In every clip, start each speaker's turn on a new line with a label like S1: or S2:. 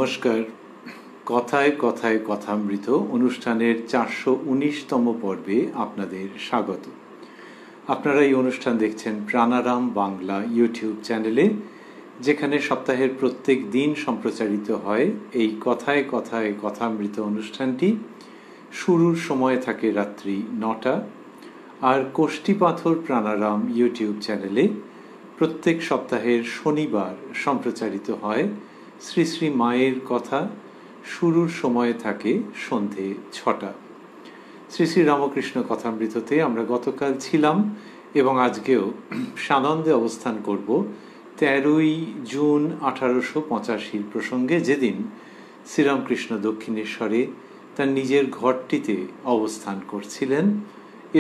S1: নমস্কার। কথায় কথায় কথামৃত অনুষ্ঠানের 419তম পর্বে আপনাদের স্বাগত। আপনারা এই অনুষ্ঠান দেখছেন প্রাণারাম বাংলা ইউটিউব চ্যানেলে, যেখানে সপ্তাহের প্রত্যেক দিন সম্প্রচারিত হয় এই কথায় কথায় কথামৃত অনুষ্ঠানটি। শুরুর সময় থাকে রাত্রি 9টা, আর কোষ্ঠীপাথর প্রাণারাম ইউটিউব চ্যানেলে প্রত্যেক সপ্তাহের শনিবার সম্প্রচারিত হয় শ্রী শ্রী মায়ের কথা। শুরুর সময় থাকে সন্ধে 6টা। শ্রী শ্রী রামকৃষ্ণ কথামৃততে আমরা গতকাল ছিলাম এবং আজকেও সানন্দে অবস্থান করব 13ই জুন 1885 প্রসঙ্গে, যেদিন শ্রীরামকৃষ্ণ দক্ষিণেশ্বরে তার নিজের ঘরটিতে অবস্থান করছিলেন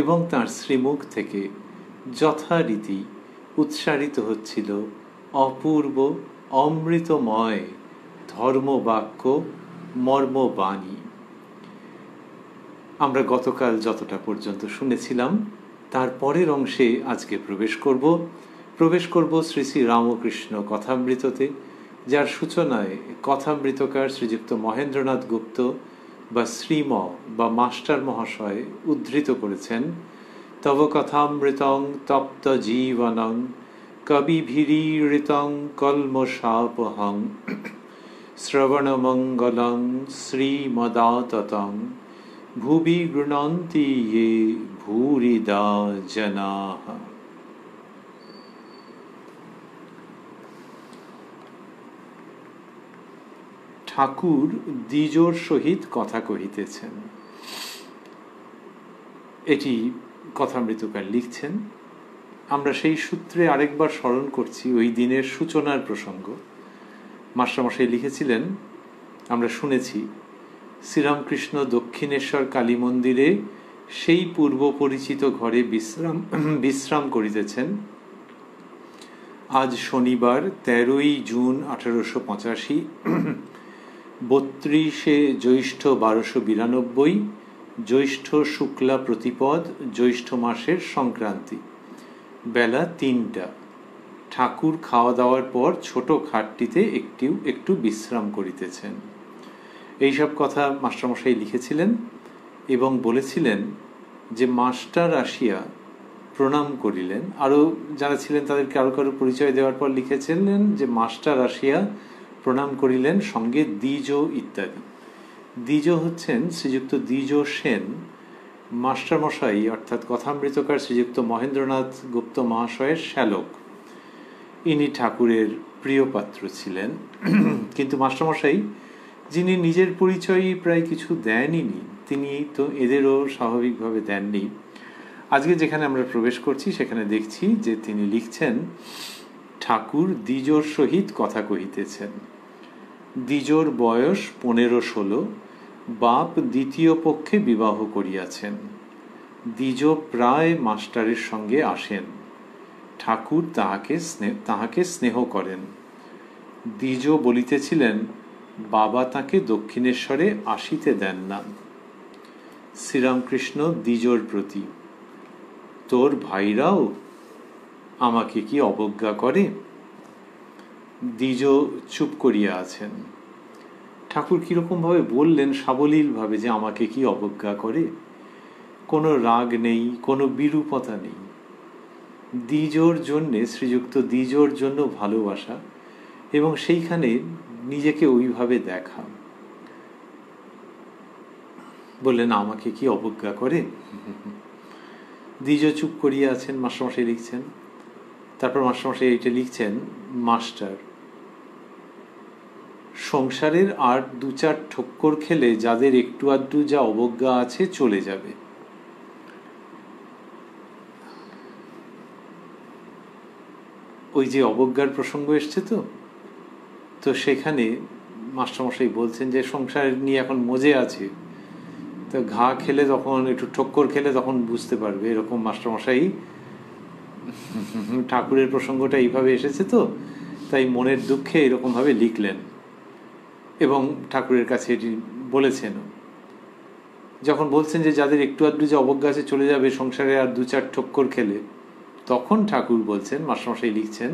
S1: এবং তাঁর শ্রীমুখ থেকে যথারীতি উচ্চারিত হচ্ছিল অপূর্ব অমৃতময় ধর্মবাক্য মর্মবাণী। আমরা গতকাল যতটা পর্যন্ত শুনেছিলাম তার পরের অংশে আজকে প্রবেশ করব শ্রী শ্রী রামকৃষ্ণ কথামৃততে, যার সূচনায় কথামৃতকার শ্রীযুক্ত মহেন্দ্রনাথ গুপ্ত বা শ্রীম বা মাস্টার মহাশয় উদ্ধৃত করেছেন, তব কথামৃতং তপ্ত জীবনং কবিভিরীড়িতং কল্মষাপহং শ্রবণমঙ্গলং শ্রীমদাততং ভুবি গৃণন্তি ये ভূরিদা জনাঃ। ঠাকুর দ্বিজোর সহিত কথা কহিতেছেন, এটি কথামৃতকার লিখছেন। আমরা সেই সূত্রে আরেকবার স্মরণ করছি ওই দিনের সূচনার প্রসঙ্গ। মাস্টারমশাই লিখেছিলেন, আমরা শুনেছি, শ্রীরামকৃষ্ণ দক্ষিণেশ্বর কালী মন্দিরে সেই পূর্ব পরিচিত ঘরে বিশ্রাম করিতেছেন। আজ শনিবার 13ই জুন 1885, 32শে জ্যৈষ্ঠ 1292, জ্যৈষ্ঠ শুক্লা প্রতিপদ, জ্যৈষ্ঠ মাসের সংক্রান্তি। বেলা 3টা। ঠাকুর খাওয়া দাওয়ার পর ছোট খাটটিতে একটু বিশ্রাম করিতেছেন। এইসব কথা মাস্টারমশাই লিখেছিলেন এবং বলেছিলেন যে মাস্টার আসিয়া প্রণাম করিলেন। আরও যারা ছিলেন তাদের কারো পরিচয় দেওয়ার পর লিখেছিলেন যে মাস্টার আসিয়া প্রণাম করিলেন, সঙ্গে দ্বিজ ইত্যাদি। দ্বিজ হচ্ছেন শ্রীযুক্ত দ্বিজ সেন, মাস্টারমশাই অর্থাৎ কথামৃতকার শ্রীযুক্ত মহেন্দ্রনাথ গুপ্ত মহাশয়ের শ্যালক। ইনি ঠাকুরের প্রিয় পাত্র ছিলেন, কিন্তু মাস্টারমশাই, যিনি নিজের পরিচয়ই প্রায় কিছু দেনইনি, তিনি তো এদেরও স্বাভাবিকভাবে দেননি। আজকে যেখানে আমরা প্রবেশ করছি সেখানে দেখছি যে তিনি লিখছেন, ঠাকুর দ্বিজোর সহিত কথা কহিতেছেন। দ্বিজোর বয়স 15-16, বাপ দ্বিতীয় পক্ষে বিবাহ করিয়াছেন। দ্বিজ প্রায় মাস্টারের সঙ্গে আসেন। ঠাকুর তাহাকে স্নেহ করেন। দ্বিজ বলিতেছিলেন, বাবা তাকে দক্ষিণেশ্বরে আসিতে দেন না। শ্রীরামকৃষ্ণ দ্বিজোর প্রতি, তোর ভাইরাও আমাকে কি অবজ্ঞা করে? দ্বিজ চুপ করিয়া আছেন। ঠাকুর কিরকমভাবে বললেন সাবলীলভাবে যে আমাকে কি অবজ্ঞা করে। কোনো রাগ নেই, কোনো বিরূপতা নেই। দ্বিজোর জন্যে, শ্রীযুক্ত দ্বিজোর জন্য ভালোবাসা, এবং সেইখানে নিজেকে ওইভাবে দেখা। বললেন আমাকে কি অবজ্ঞা করে? দ্বিজ চুপ করিয়া আছেন, মাস্টারমশাই লিখছেন। তারপর মাস্টারমশাই এইটা লিখছেন, মাস্টার, সংসারের আর 2-4 ঠক্কর খেলে যাদের একটু আধটু যা অবজ্ঞা আছে চলে যাবে। ওই যে অবজ্ঞার প্রসঙ্গ এসছে তো সেখানে মাস্টারমশাই বলছেন যে সংসার নিয়ে এখন মজে আছে, তো ঘা খেলে তখন, একটু ঠক্কর খেলে তখন বুঝতে পারবে। এরকম মাস্টারমশাই, ঠাকুরের প্রসঙ্গটা এইভাবে এসেছে তো, তাই মনের দুঃখে এরকমভাবে লিখলেন এবং ঠাকুরের কাছে এটি বলেছেন। যখন বলছেন যে যাদের একটু আধটু যে অবজ্ঞা আছে চলে যাবে সংসারে আর 2-4 ঠক্কর খেলে, তখন ঠাকুর বলছেন, মাস্টারমশাই লিখছেন,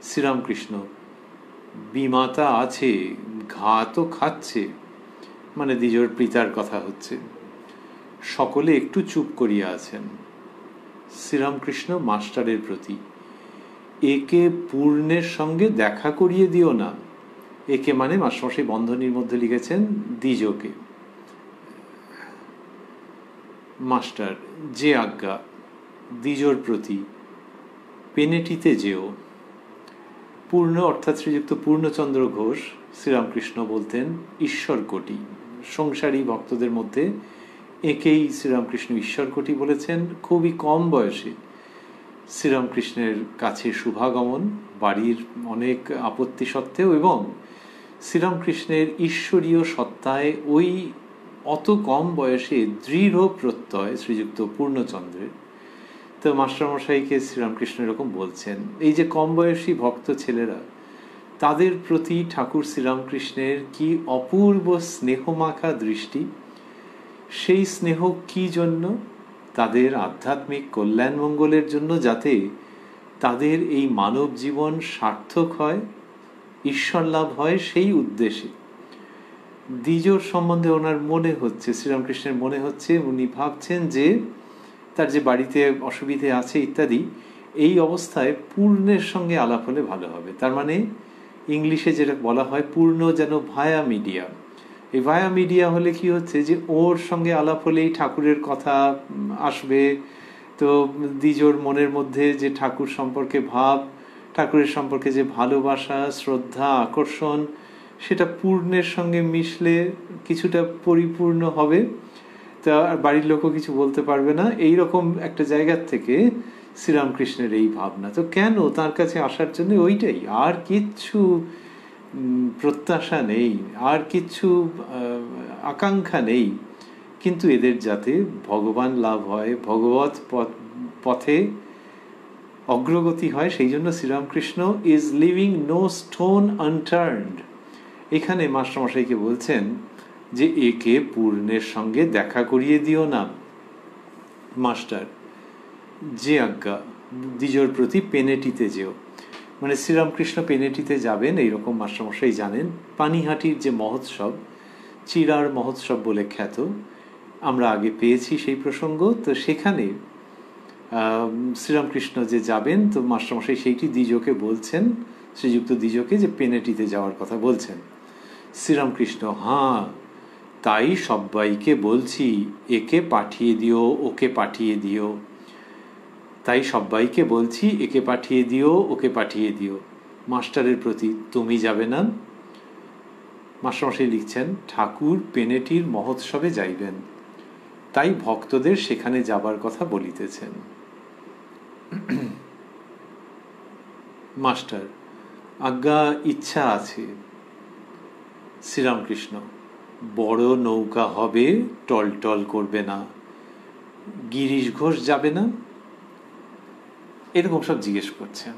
S1: শ্রীরামকৃষ্ণ বিমাতা আছে, ঘা তো খাচ্ছে, মানে দ্বিজোর পিতার কথা হচ্ছে। সকলে একটু চুপ করিয়া আছেন। শ্রীরামকৃষ্ণ মাস্টারের প্রতি, একে পূর্ণের সঙ্গে দেখা করিয়ে দিও না। একে মানে মাস্টারমশাই বন্ধনীর মধ্যে লিখেছেন দ্বিজকে। মাস্টার, যে আজ্ঞা, দ্বিজোর প্রতি পেনেটিতে যেও। পূর্ণ অর্থাৎ শ্রীযুক্ত পূর্ণচন্দ্র ঘোষ শ্রীরামকৃষ্ণ বলতেন ঈশ্বরকোটি। সংসারী ভক্তদের মধ্যে একেই শ্রীরামকৃষ্ণ ঈশ্বরকোটি বলেছেন। খুবই কম বয়সে শ্রীরামকৃষ্ণের কাছে শুভাগমন, বাড়ির অনেক আপত্তি সত্ত্বেও, এবং শ্রীরামকৃষ্ণের ঈশ্বরীয় সত্তায় ওই অত কম বয়সে দৃঢ় প্রত্যয় শ্রীযুক্ত পূর্ণচন্দ্রের। তো মাস্টারমশাইকে শ্রীরামকৃষ্ণ এরকম বলছেন, এই যে কম বয়সী ভক্ত ছেলেরা, তাদের প্রতি ঠাকুর শ্রীরামকৃষ্ণের কি অপূর্ব স্নেহমাখা দৃষ্টি। সেই স্নেহ কি জন্য? তাদের আধ্যাত্মিক কল্যাণ মঙ্গলের জন্য, যাতে তাদের এই মানব জীবন সার্থক হয়, ঈশ্বর লাভ হয়, সেই উদ্দেশ্যে। দ্বিজোর সম্বন্ধে ওনার মনে হচ্ছে, শ্রীরামকৃষ্ণের মনে হচ্ছে, উনি ভাবছেন যে তার যে বাড়িতে অসুবিধে আছে ইত্যাদি, এই অবস্থায় পূর্ণের সঙ্গে আলাপ হলে ভালো হবে। তার মানে ইংলিশে যেটা বলা হয়, পূর্ণ যেন ভায়া মিডিয়া। এই ভায়া মিডিয়া হলে কি হচ্ছে, যে ওর সঙ্গে আলাপ হলেই ঠাকুরের কথা আসবে। তো দ্বিজোর মনের মধ্যে যে ঠাকুর সম্পর্কে ভাব, ঠাকুরের সম্পর্কে যে ভালোবাসা, শ্রদ্ধা, আকর্ষণ, সেটা পূর্ণের সঙ্গে মিশলে কিছুটা পরিপূর্ণ হবে। তা বাড়ির লোকও কিছু বলতে পারবে না। এই রকম একটা জায়গার থেকে শ্রীরামকৃষ্ণের এই ভাবনা। তো কেন তার কাছে আসার জন্য ওইটাই, আর কিচ্ছু প্রত্যাশা নেই, আর কিচ্ছু আকাঙ্ক্ষা নেই, কিন্তু এদের যাতে ভগবান লাভ হয়, ভগবত পথে অগ্রগতি হয়, সেই জন্য Sri Ramakrishna is living no stone unturned. এখানে মাস্টারমশাইকে বলছেন যে একে পূর্ণের সঙ্গে দেখা করিয়ে দিও না। মাস্টার, যে আজ্ঞা, দ্বিজোর প্রতি পেনেটিতে যেও। মানে শ্রীরামকৃষ্ণ পেনেটিতে যাবেন, এইরকম মাস্টারমশাই জানেন। পানিহাটির যে মহোৎসব, চিরার মহোৎসব বলে খ্যাত, আমরা আগে পেয়েছি সেই প্রসঙ্গ। তো সেখানে শ্রীরামকৃষ্ণ যে যাবেন, তো মাস্টারমশাই সেইটি দ্বিজোকে বলছেন, শ্রীযুক্ত দ্বিজোকে, যে পেনেটিতে যাওয়ার কথা বলছেন। শ্রীরামকৃষ্ণ, হ্যাঁ তাই সবাইকে বলছি, একে পাঠিয়ে দিও, ওকে পাঠিয়ে দিও। তাই সবাইকে বলছি, একে পাঠিয়ে দিও, ওকে পাঠিয়ে দিও। মাস্টারের প্রতি, তুমি যাবে না? মাস্টারমশাই লিখছেন, ঠাকুর পেনেটির মহোৎসবে যাইবেন, তাই ভক্তদের সেখানে যাবার কথা বলিতেছেন। মাস্টার, আজ্ঞা, ইচ্ছা আছে। শ্রীরামকৃষ্ণ, বড় নৌকা হবে, টলটল করবে না। গিরিশ ঘোষ যাবে না? এরকম সব জিজ্ঞেস করছেন।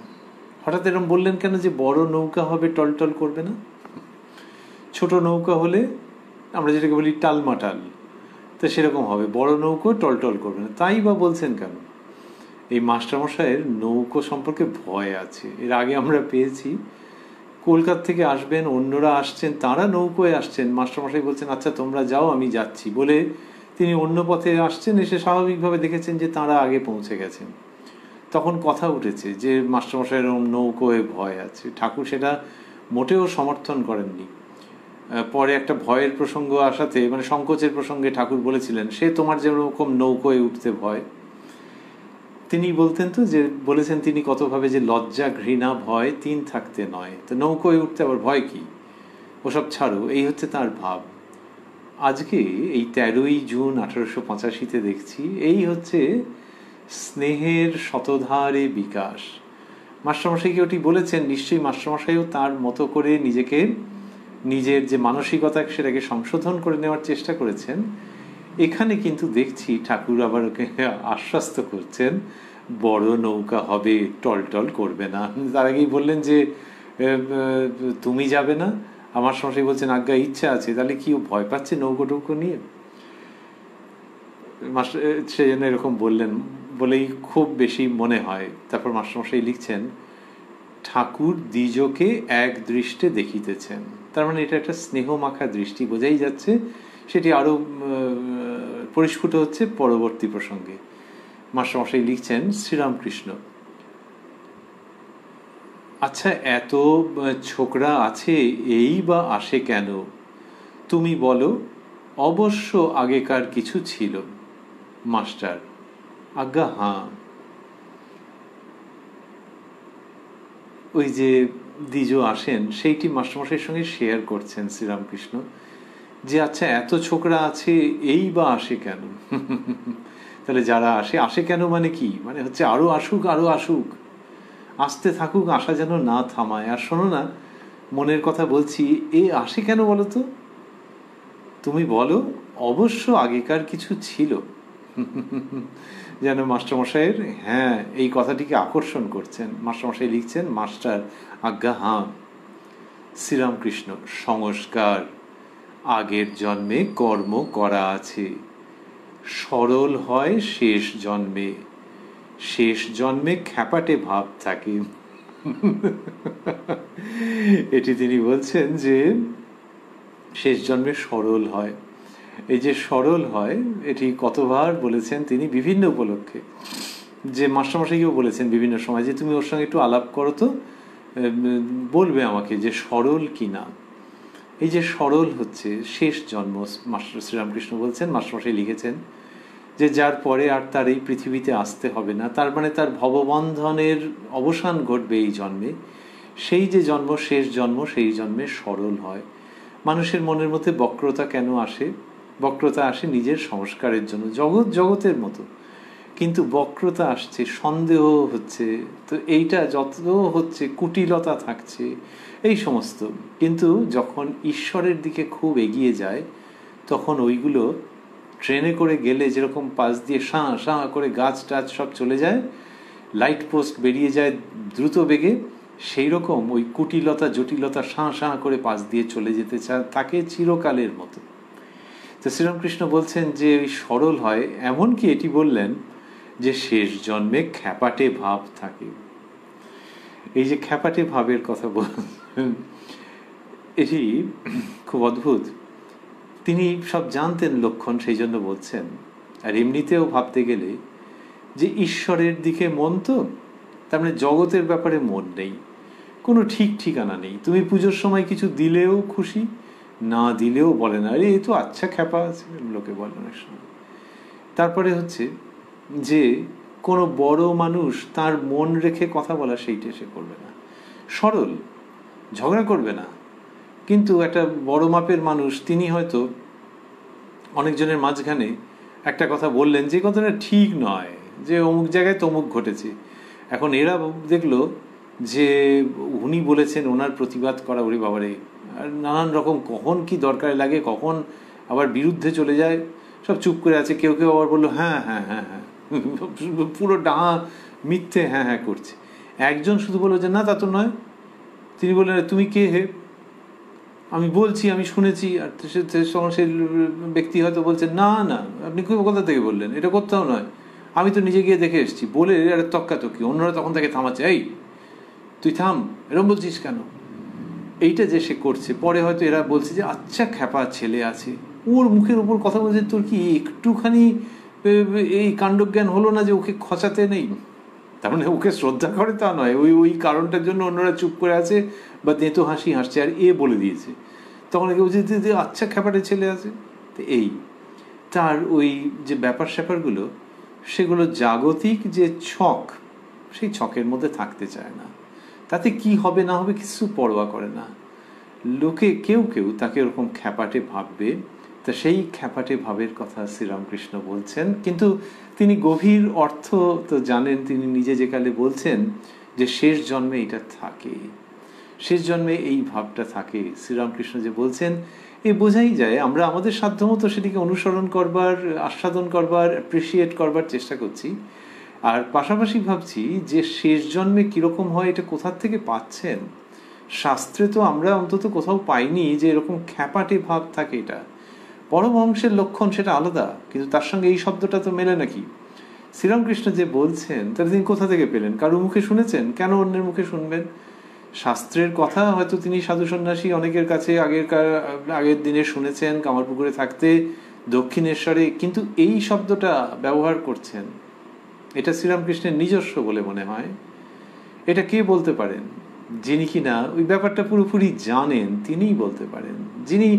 S1: হঠাৎ এরকম বললেন কেন যে বড় নৌকা হবে, টলটল করবে না? ছোট নৌকা হলে আমরা যেটাকে বলি টালমাটাল, তো সেরকম হবে। বড় নৌকো টলটল করবে না, তাই বা বলছেন কেন? এই মাস্টারমশাইয়ের নৌকো সম্পর্কে ভয় আছে। এর আগে আমরা পেয়েছি, কলকাতা থেকে আসবেন, অন্যরা আসছেন, তারা নৌকোয় আসছেন, মাস্টারমশাই বলছেন আচ্ছা তোমরা যাও, আমি যাচ্ছি বলে তিনি অন্য পথে আসছেন। এসে স্বাভাবিকভাবে দেখেছেন যে তারা আগে পৌঁছে গেছেন। তখন কথা উঠেছে যে মাস্টারমশাইয়ের নৌকোয় ভয় আছে। ঠাকুর সেটা মোটেও সমর্থন করেননি। পরে একটা ভয়ের প্রসঙ্গ আসাতে, মানে সংকোচের প্রসঙ্গে ঠাকুর বলেছিলেন, সে তোমার যেরকম নৌকোয় উঠতে ভয়। তিনি বলতেন তো, যে বলেছেন তিনি কতভাবে, যে লজ্জা, ঘৃণা, ভয় তিন থাকতে নয়, তো নৌকোয় উঠতে আবার ভয় কি, ওসব ছাড়ো, এই হচ্ছে তার ভাব। আজকে এই 13ই জুন 1885-তে দেখছি, এই হচ্ছে স্নেহের শতধারে বিকাশ। মাস্টারমশাইকে ওটি বলেছেন, নিশ্চয়ই মাস্টারমশাইও তার মতো করে নিজেকে, নিজের যে মানসিকতা, সেটাকে সংশোধন করে নেওয়ার চেষ্টা করেছেন। এখানে কিন্তু দেখছি ঠাকুর আবার ওকে আশ্বস্ত করছেন, বড় নৌকা হবে, টলটল করবে না। তার আগেই বললেন যে তুমি যাবে না। আমার মশাই বলছেন আজ্ঞা, ইচ্ছা আছে। তাহলে কি ও ভয় পাচ্ছে নৌকো টৌকো নিয়ে? সেই জন্য এরকম বললেন বলেই খুব বেশি মনে হয়। তারপর মাস্টারমশাই লিখছেন, ঠাকুর দ্বিজকে এক দৃষ্টে দেখিতেছেন। তার মানে এটা একটা স্নেহমাখা দৃষ্টি, বোঝাই যাচ্ছে। সেটি আরো পরিস্ফুট হচ্ছে পরবর্তী প্রসঙ্গে। মাস্টারমশাই লিখছেন, শ্রীরামকৃষ্ণ, আচ্ছা এত ছোকরা আছে, এই বা আসে কেন? তুমি বলো। অবশ্য আগেকার কিছু ছিল। মাস্টার, আজ্ঞা হাঁ। ওই যে দ্বিজ আসেন, সেইটি মাস্টারমশাইয়ের সঙ্গে শেয়ার করছেন শ্রীরামকৃষ্ণ, যে আচ্ছা এত ছোকরা আছে, এই বা আসে কেন? তাহলে যারা আসে, আসে কেন মানে কি? মানে হচ্ছে আরো আসুক, আরো আসুক, আসতে থাকুক, আশা যেন না থামায়। আর শোনো না, মনের কথা বলছি, এ আসে কেন বলো তো? তুমি বলো। অবশ্য আগেকার কিছু ছিল। যেন মাস্টারমশাইয়ের হ্যাঁ এই কথাটিকে আকর্ষণ করছেন। মাস্টারমশাই লিখছেন, মাস্টার, আজ্ঞা হাঁ। শ্রীরামকৃষ্ণ, সংস্কার, আগের জন্মে কর্ম করা আছে, সরল হয় শেষ জন্মে, শেষ জন্মে খ্যাপাটে ভাব থাকে। এটি তিনি বলছেন যে শেষ জন্মে সরল হয়। এই যে সরল হয়, এটি কতবার বলেছেন তিনি বিভিন্ন উপলক্ষে। যে মাস্টারমশাইকেও বলেছেন বিভিন্ন সময় যে তুমি ওর সঙ্গে একটু আলাপ করো তো, বলবে আমাকে যে সরল কি না। এই যে সরল হচ্ছে শেষ জন্ম। মাস্টার শ্রীরামকৃষ্ণ বলছেন, মাস্টারমশাই লিখেছেন যে যার পরে আর তার এই পৃথিবীতে আসতে হবে না, তার মানে তার ভববন্ধনের অবসান ঘটবে এই জন্মে। সেই যে জন্ম, শেষ জন্ম, সেই জন্মে সরল হয়। মানুষের মনের মধ্যে বক্রতা কেন আসে? বক্রতা আসে নিজের সংস্কারের জন্য, জগতের মতো। কিন্তু বক্রতা আসছে, সন্দেহ হচ্ছে, তো এইটা যত হচ্ছে, কুটিলতা থাকছে, এই সমস্ত। কিন্তু যখন ঈশ্বরের দিকে খুব এগিয়ে যায়, তখন ওইগুলো ট্রেনে করে গেলে যেরকম পাশ দিয়ে সাঁ সাঁ করে গাছ টাছ সব চলে যায়, লাইট পোস্ট বেরিয়ে যায় দ্রুত বেগে, সেই রকম ওই কুটিলতা জটিলতা সাঁ সাঁ করে পাশ দিয়ে চলে যেতে থাকে চিরকালের মতো। তো শ্রীরামকৃষ্ণ বলছেন যে ওই সরল হয়, এমনকি এটি বললেন যে শেষ জন্মে খ্যাপাটে ভাব থাকে। এই যে খ্যাপাটে ভাবের কথা বলছেন, এটি খুব অদ্ভুত। তিনি সব জানতেন লক্ষণ, সেই জন্য বলছেন। আর এমনিতেও ভাবতে গেলে যে ঈশ্বরের দিকে মন, তো তার মানে জগতের ব্যাপারে মন নেই, কোনো ঠিক ঠিকানা নেই। তুমি পুজোর সময় কিছু দিলেও খুশি, না দিলেও বলে না, আরে এই তো আচ্ছা খ্যাপা আছে, লোকে বলে অনেক সময়। তারপরে হচ্ছে যে কোনো বড় মানুষ তার মন রেখে কথা বলা, সেইটা সে করবে না। সরল, ঝগড়া করবে না। কিন্তু একটা বড় মাপের মানুষ, তিনি হয়তো অনেকজনের মাঝখানে একটা কথা বললেন যে কথাটা ঠিক নয়, যে অমুক জায়গায় তমুক ঘটেছে। এখন এরা দেখলো যে উনি বলেছেন, ওনার প্রতিবাদ করা, ওরে বাবারে, আর নানান রকম কখন কি দরকারে লাগে, কখন আবার বিরুদ্ধে চলে যায়, সব চুপ করে আছে। কেউ কেউ আবার বললো হ্যাঁ হ্যাঁ হ্যাঁ হ্যাঁ, পুরো ডাহা মিথ্যে হ্যাঁ হ্যাঁ করছে। একজন শুধু বললো যে না তা তো নয়। তিনি বললেন, তুমি কে হে? আমি বলছি, আমি শুনেছি। আর সেই ব্যক্তি হয়তো বলছে, না না আপনি কোথা থেকে বললেন, এটা কোথাও নয়, আমি তো নিজে গিয়ে দেখে এসেছি। বলে আরে তক্কাতক্কি, অন্যরা তখন তাকে থামাচ্ছে, এই তুই থাম, এরকম বলছিস কেন? এইটা যে সে করছে, পরে হয়তো এরা বলছে যে আচ্ছা খ্যাপা ছেলে আছে, ওর মুখের উপর কথা বলছে, তোর কি একটুখানি এই কাণ্ডজ্ঞান হলো না যে ওকে খচাতে নেই? তার মানে ওকে শ্রদ্ধা করে তা নয়, ওই ওই কারণটার জন্য অন্যরা চুপ করে আছে বা তেতো হাসি হাসছে, আর এ বলে দিয়েছে। তখন একে বলছে যে আচ্ছা খ্যাপাটে ছেলে আছে। তো এই তার ওই যে ব্যাপার স্যাপারগুলো, সেগুলো জাগতিক যে ছক, সেই ছকের মধ্যে থাকতে চায় না। তাতে কি হবে না হবে কিছু পরোয়া করে না। লোকে কেউ কেউ তাকে ওরকম খ্যাপাটে ভাববে। তা সেই খ্যাপাটে ভাবের কথা শ্রীরামকৃষ্ণ বলছেন, কিন্তু তিনি গভীর অর্থ তো জানেন। তিনি নিজে যে কালে বলছেন যে শেষ জন্মে এটা থাকে, শেষ জন্মে এই ভাবটা থাকে। শ্রীরামকৃষ্ণ যে বলছেন, এই বোঝাই যায় আমরা আমাদের সাধ্যমতো সেটিকে অনুসরণ করবার, আস্বাদন করবার, অ্যাপ্রিসিয়েট করবার চেষ্টা করছি। আর পাশাপাশি ভাবছি যে শেষ জন্মে কীরকম হয়, এটা কোথার থেকে পাচ্ছেন? শাস্ত্রে তো আমরা অন্তত কোথাও পাইনি যে এরকম খ্যাপাটে ভাব থাকে। এটা পরমহংসের লক্ষণ, সেটা আলাদা, কিন্তু তার সঙ্গে এই শব্দটা তো মেলে নাকি? শ্রীরামকৃষ্ণ যে বলছেন, তাহলে তিনি কোথা থেকে পেলেন? কারো মুখে শুনেছেন? কেন অন্যের মুখে শুনবেন? শাস্ত্রের কথা হয়তো তিনি সাধু সন্ন্যাসী অনেকের কাছে আগের দিনে শুনেছেন কামারপুকুরে থাকতে, দক্ষিণেশ্বরে, কিন্তু এই শব্দটা ব্যবহার করছেন, এটা শ্রীরামকৃষ্ণের নিজস্ব বলে মনে হয়। এটা কে বলতে পারেন? যিনি কিনা ওই ব্যাপারটা পুরোপুরি জানেন তিনিই বলতে পারেন, যিনি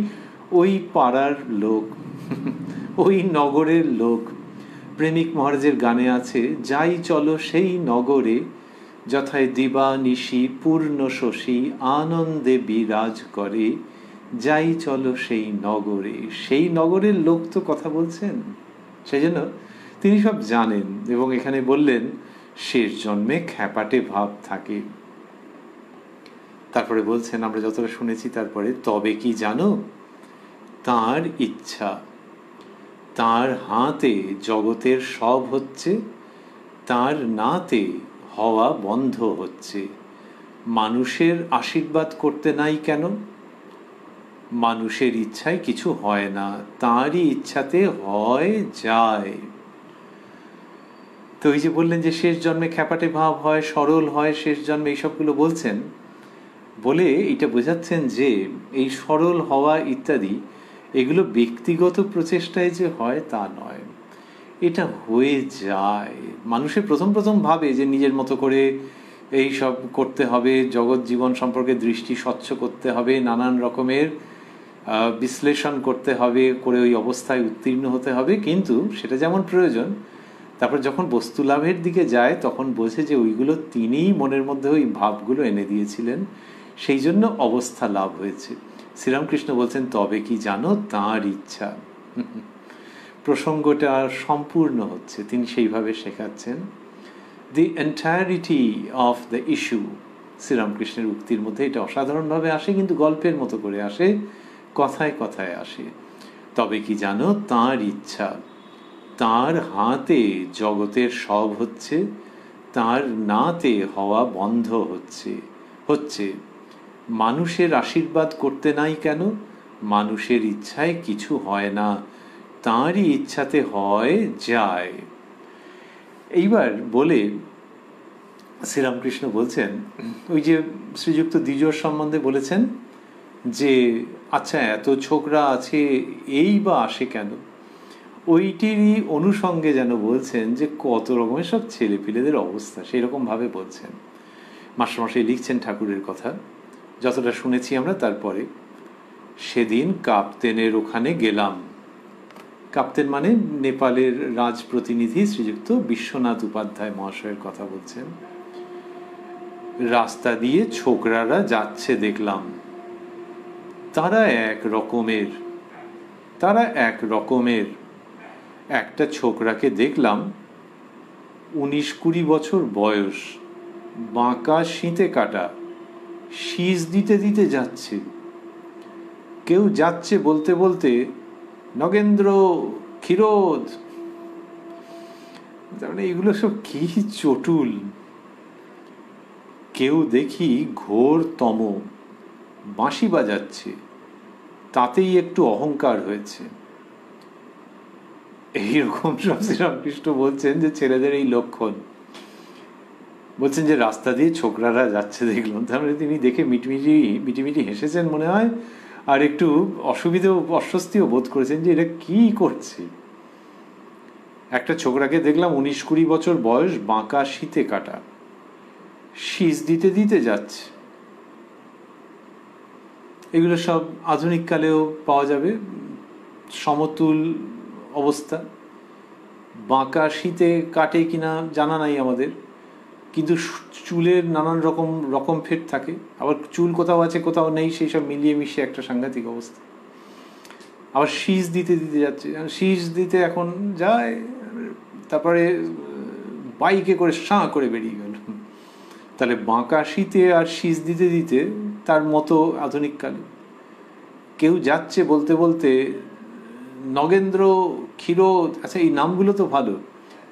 S1: ওই পাড়ার লোক, ওই নগরের লোক। প্রেমিক মহারাজের গানে আছে, যাই চলো সেই নগরে, যথায় দিবা নিশি পূর্ণ শশী আনন্দে বিরাজ করে, যাই চলো সেই নগরে। সেই নগরের লোক তো কথা বলছেন, সেই জন্য তিনি সব জানেন। এবং এখানে বললেন শেষ জন্মে খ্যাপাটে ভাব থাকে। তারপরে বলছেন, আমরা যতটা শুনেছি তারপরে, তবে কি জানো, তাঁর ইচ্ছা, তাঁর হাতে জগতের সব হচ্ছে, তাঁর নাতে হওয়া বন্ধ হচ্ছে। মানুষের আশীর্বাদ করতে নাই কেন? মানুষের ইচ্ছায় কিছু হয় না, তাঁরই ইচ্ছাতে হয় যায়। তো ওই যে বললেন যে শেষ জন্মে খ্যাপাটে ভাব হয়, সরল হয় শেষ জন্মে, এইসবগুলো বলছেন, বলে এটা বোঝাচ্ছেন যে এই সরল হওয়া ইত্যাদি এগুলো ব্যক্তিগত প্রচেষ্টায় যে হয় তা নয়, এটা হয়ে যায়। মানুষের প্রথম ভাবে যে নিজের মতো করে এই সব করতে হবে, জগৎ জীবন সম্পর্কে দৃষ্টি স্বচ্ছ করতে হবে, নানান রকমের বিশ্লেষণ করতে হবে, করে ওই অবস্থায় উত্তীর্ণ হতে হবে, কিন্তু সেটা যেমন প্রয়োজন, তারপর যখন বস্তু লাভের দিকে যায় তখন বোঝে যে ওইগুলো তিনিই মনের মধ্যে ওই ভাবগুলো এনে দিয়েছিলেন, সেই জন্য অবস্থা লাভ হয়েছে। শ্রীরামকৃষ্ণ বলছেন, তবে কি জানো, তাঁর ইচ্ছা। প্রসঙ্গটা সম্পূর্ণ হচ্ছে, তিনি সেইভাবে শেখাচ্ছেন। দি এন্টায়ারিটি অফ দ্য ইস্যু, শ্রীরামকৃষ্ণের উক্তির মধ্যে এটা অসাধারণভাবে আসে, কিন্তু গল্পের মতো করে আসে, কথায় কথায় আসে। তবে কি জানো, তাঁর ইচ্ছা, তাঁর হাতে জগতের সব হচ্ছে, তাঁর নাতে হওয়া বন্ধ হচ্ছে। মানুষের আশীর্বাদ করতে নাই কেন? মানুষের ইচ্ছায় কিছু হয় না, তাঁরই ইচ্ছাতে হয় যায়। এইবার বলে শ্রীরামকৃষ্ণ বলছেন, ওই যে শ্রীযুক্ত দ্বিজোর সম্বন্ধে বলেছেন যে আচ্ছা এত ছোকরা আছে, এই বা আসে কেন, ওইটিরই অনুষঙ্গে যেন বলছেন যে কত রকমের সব ছেলেপিলেদের অবস্থা, সেই রকম ভাবে বলছেন। মাস্টারমশাই লিখছেন ঠাকুরের কথা, যতটা শুনেছি আমরা। তারপরে, সেদিন কাপ্তেনের ওখানে গেলাম। কাপ্তেন মানে নেপালের রাজ প্রতিনিধি শ্রীযুক্ত বিশ্বনাথ উপাধ্যায় মহাশয়ের কথা বলছেন। রাস্তা দিয়ে ছোকরারা যাচ্ছে দেখলাম, তারা এক রকমের। একটা ছোকরাকে দেখলাম, 19-20 বছর বয়স, বাঁকা শীতে কাটা, শীষ দিতে দিতে যাচ্ছে। কেউ যাচ্ছে বলতে বলতে, নগেন্দ্র, ক্ষীরোদ। তারপরে এগুলো সব কি চটুল। কেউ দেখি ঘোর তম, বাঁশি বাজাচ্ছে, তাতেই একটু অহংকার হয়েছে। এইরকম সব শ্রীরামকৃষ্ণ বলছেন যে ছেলেদের এই লক্ষণ। বলছেন যে রাস্তা দিয়ে ছোকরারা যাচ্ছে দেখলাম, তারপরে তিনি দেখে মিটিমিটি হেসেছেন মনে হয়, আর একটু অস্বস্তিও বোধ করেছেন যে এটা কি করছে। একটা ছোকরাকে দেখলাম 19-20 বছর বয়স, বাঁকা শীতে কাটা, শীষ দিতে দিতে যাচ্ছে। এগুলো সব আধুনিক কালেও পাওয়া যাবে, সমতুল অবস্থা। বাঁকা শীতে কাটে কিনা জানা নাই আমাদের, কিন্তু চুলের নানান রকম ফেট থাকে, আবার চুল কোথাও আছে কোথাও নেই, সেই সব মিলিয়ে মিশিয়ে একটা সাংঘাতিক অবস্থা। আবার শীষ দিতে দিতে যাচ্ছে, শীষ দিতে এখন যায়, তারপরে বাইকে করে সাঁ করে বেরিয়ে গেল। তাহলে বাঁকা শীতে আর শীষ দিতে দিতে তার মতো আধুনিক কালে। কেউ যাচ্ছে বলতে বলতে, নগেন্দ্র, ক্ষীরোদ, আচ্ছা এই নামগুলো তো ভালো,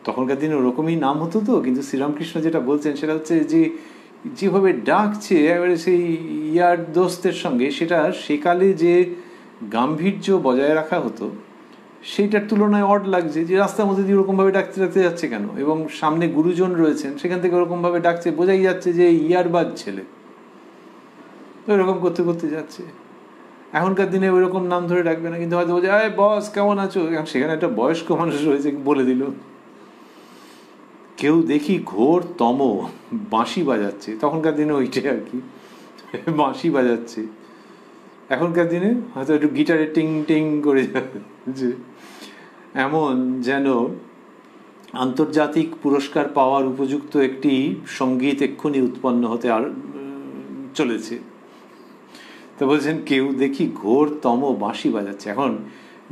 S1: তখনকার দিনে ওরকমই নাম হতো তো। কিন্তু শ্রীরামকৃষ্ণ যেটা বলছেন সেটা হচ্ছে যে যেভাবে ডাকছে এবারে সেই ইয়ার দোস্তের সঙ্গে, সেটা সেকালে যে গাম্ভীর্য বজায় রাখা হতো সেইটার তুলনায় অড লাগছে, যে রাস্তার মধ্যে দিয়ে ওরকমভাবে ডাকতে যাচ্ছে কেন, এবং সামনে গুরুজন রয়েছেন সেখান থেকে ওরকমভাবে ডাকছে, বোঝাই যাচ্ছে যে ইয়ারবাজ ছেলে। ওইরকম করতে করতে যাচ্ছে। এখনকার দিনে ওইরকম নাম ধরে ডাকবে না, কিন্তু হয়তো বলছে আয় বস কেমন আছো, সেখানে একটা বয়স্ক মানুষ রয়েছে বলে দিল। কেউ দেখি ঘোর তম বাঁশি বাজাচ্ছে, তখনকার দিনে ওইটাই আর কি, বাঁশি বাজাচ্ছে। এখনকার দিনে হয়তো একটু গিটারে টিং টিং করে যাচ্ছে। এমন যেন আন্তর্জাতিক পুরস্কার পাওয়ার উপযুক্ত একটি সঙ্গীত এক্ষুনি উৎপন্ন হতে আর চলেছে। তো বলছেন কেউ দেখি ঘোর তম বাঁশি বাজাচ্ছে। এখন